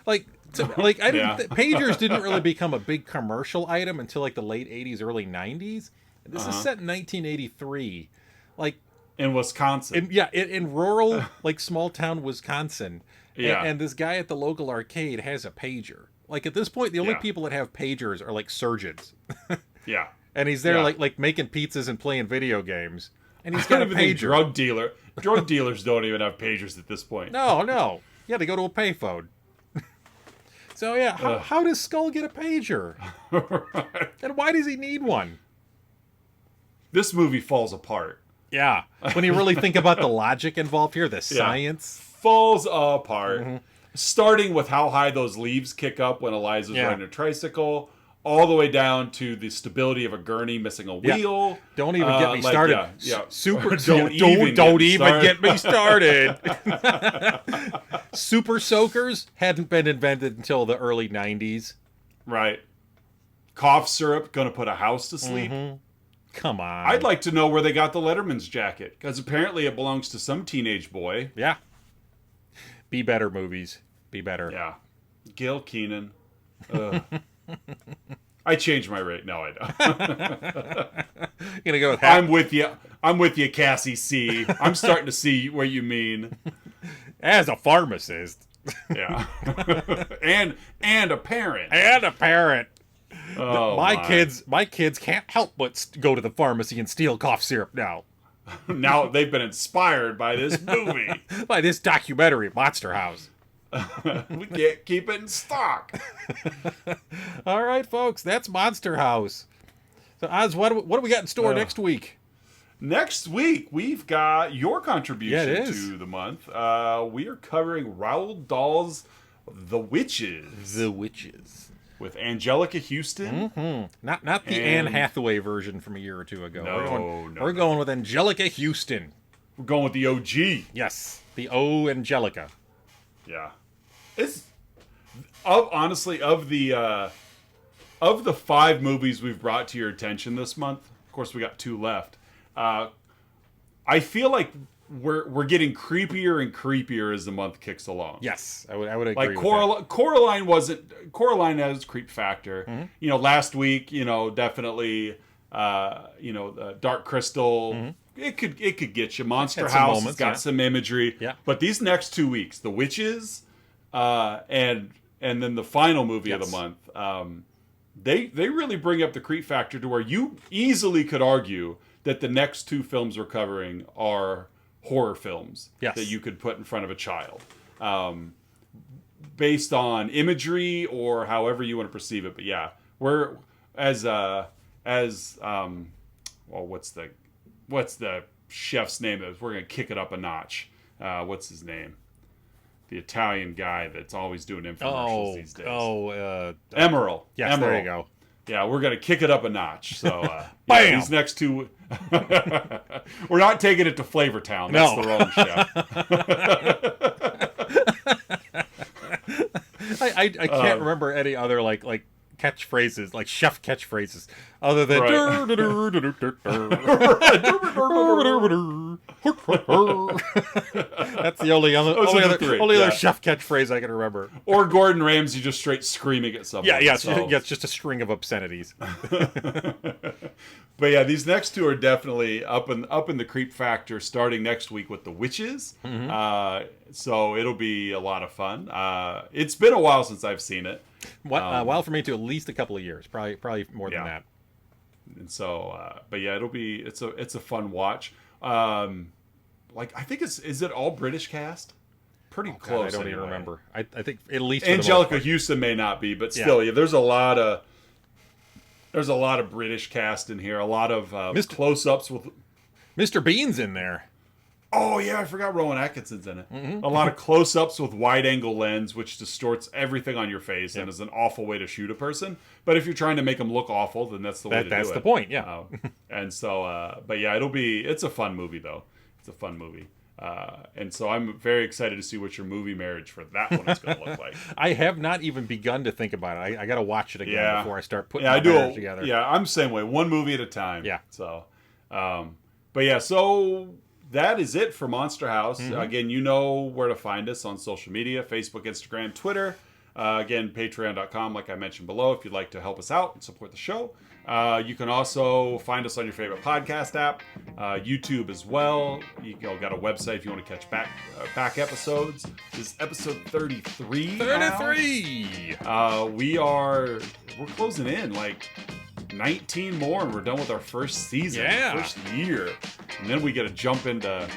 Speaker 1: Pagers didn't really become a big commercial item until like the late 80s, early 90s. This is set in 1983. Like
Speaker 2: in Wisconsin.
Speaker 1: In rural, like small town Wisconsin.
Speaker 2: Yeah.
Speaker 1: And this guy at the local arcade has a pager. Like at this point, the only people that have pagers are like surgeons.
Speaker 2: Yeah.
Speaker 1: And he's there like making pizzas and playing video games. And he's got a pager.
Speaker 2: Drug dealers don't even have pagers at this point.
Speaker 1: No. Yeah, they go to a payphone. So yeah, how does Skull get a pager?
Speaker 2: Right.
Speaker 1: And why does he need one?
Speaker 2: This movie falls apart.
Speaker 1: Yeah. When you really think about the logic involved here, the science.
Speaker 2: Falls apart. Mm-hmm. Starting with how high those leaves kick up when Eliza's riding a tricycle, all the way down to the stability of a gurney missing a wheel.
Speaker 1: Don't even get me started. Super.
Speaker 2: Don't even get me started.
Speaker 1: Super soakers hadn't been invented until the early 90s.
Speaker 2: Right. Cough syrup gonna put a house to sleep.
Speaker 1: Mm-hmm. Come on.
Speaker 2: I'd like to know where they got the Letterman's jacket, because apparently it belongs to some teenage boy.
Speaker 1: Yeah. Be better, movies. Be better.
Speaker 2: Yeah. Gil Keenan. I changed my rate. No, I don't.
Speaker 1: Gonna go with
Speaker 2: I'm with you, Cassie C. I'm starting to see what you mean.
Speaker 1: As a pharmacist.
Speaker 2: Yeah. and a parent.
Speaker 1: And a parent.
Speaker 2: Oh,
Speaker 1: my kids can't help but go to the pharmacy and steal cough syrup now.
Speaker 2: Now they've been inspired by this movie.
Speaker 1: By this documentary, Monster House.
Speaker 2: We can't keep it in stock.
Speaker 1: All right, folks, that's Monster House. So, Oz, what do we got in store next week?
Speaker 2: Next week, we've got your contribution to the month. We are covering Roald Dahl's The Witches.
Speaker 1: The Witches.
Speaker 2: With Angelica Houston.
Speaker 1: Mm-hmm. Not the Anne Hathaway version from a year or two ago.
Speaker 2: No,
Speaker 1: we're going with Angelica Houston.
Speaker 2: We're going with the OG.
Speaker 1: Yes, the O Angelica.
Speaker 2: Yeah. It's honestly of the 5 movies we've brought to your attention this month. Of course, we got 2 left. I feel like we're getting creepier and creepier as the month kicks along.
Speaker 1: Yes, I would agree.
Speaker 2: Like
Speaker 1: with that.
Speaker 2: Coraline has creep factor. Mm-hmm. You know, last week, definitely, Dark Crystal. Mm-hmm. It could get you. Monster House has got some imagery.
Speaker 1: Yeah.
Speaker 2: But these next 2 weeks, The Witches, and then the final movie of the month, they really bring up the creep factor to where you easily could argue that the next 2 films we're covering are horror films that you could put in front of a child, based on imagery or however you want to perceive it. But yeah, we're what's the chef's name? We're gonna kick it up a notch. What's his name? The Italian guy that's always doing infomercials these days. Emerald.
Speaker 1: Yes,
Speaker 2: Emerald.
Speaker 1: there you go.
Speaker 2: Yeah, we're going to kick it up a notch. So,
Speaker 1: bam!
Speaker 2: These next 2... we're not taking it to Flavortown. That's the wrong chef.
Speaker 1: I can't remember any other, like catchphrases, like chef catchphrases, other than... That's the only other chef catchphrase I can remember.
Speaker 2: Or Gordon Ramsay just straight screaming at someone.
Speaker 1: Yeah, it's just a string of obscenities.
Speaker 2: But yeah, these next 2 are definitely up in the creep factor, starting next week with The Witches. Mm-hmm. So it'll be a lot of fun. It's been a while since I've seen it.
Speaker 1: While for me too, at least a couple of years, probably more than that.
Speaker 2: And so, but yeah, it's a fun watch. I think is it all British cast? Pretty close.
Speaker 1: God, I don't even remember. I think at least
Speaker 2: Angelica Houston may not be, but still, there's a lot of British cast in here. A lot of close-ups with
Speaker 1: Mr. Bean's in there.
Speaker 2: Oh, yeah, I forgot Rowan Atkinson's in it. Mm-hmm. A lot of close-ups with wide-angle lens, which distorts everything on your face and is an awful way to shoot a person. But if you're trying to make them look awful, then that's the way to do it.
Speaker 1: That's the point, yeah.
Speaker 2: And so, but yeah, it's a fun movie, though. It's a fun movie. And so I'm very excited to see what your movie marriage for that one is going to look like.
Speaker 1: I have not even begun to think about it. I got to watch it again before I start putting my marriage together.
Speaker 2: Yeah, I'm the same way. One movie at a time.
Speaker 1: Yeah.
Speaker 2: So, but yeah, so that is it for Monster House.
Speaker 1: Mm-hmm.
Speaker 2: Again, you know where to find us on social media, Facebook, Instagram, Twitter. Again, patreon.com, like I mentioned below, if you'd like to help us out and support the show. You can also find us on your favorite podcast app, YouTube as well. You got a website if you want to catch back episodes. This is episode 33.
Speaker 1: 33!
Speaker 2: We're closing in like 19 more and we're done with our first season, first year. And then we get to jump into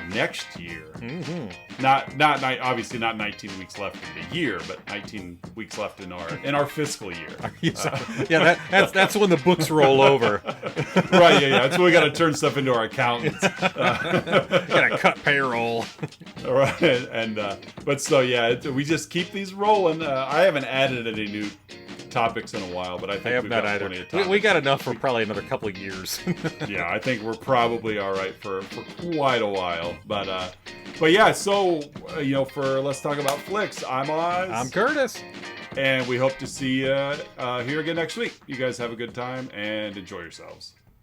Speaker 2: next year. Mm-hmm. Obviously not 19 weeks left in the year, but 19 weeks left in our fiscal year.
Speaker 1: That's when the books roll over.
Speaker 2: Right, yeah. That's when we got to turn stuff into our accountants.
Speaker 1: Got to cut payroll.
Speaker 2: All right, and but so yeah, we just keep these rolling. I haven't added any new topics in a while, but I think we've got plenty of topics.
Speaker 1: We got enough for probably another couple of years.
Speaker 2: Yeah, I think we're probably all right for quite a while. But yeah, so for Let's Talk About Flicks, I'm Oz.
Speaker 1: I'm Curtis.
Speaker 2: And we hope to see you here again next week. You guys have a good time and enjoy yourselves.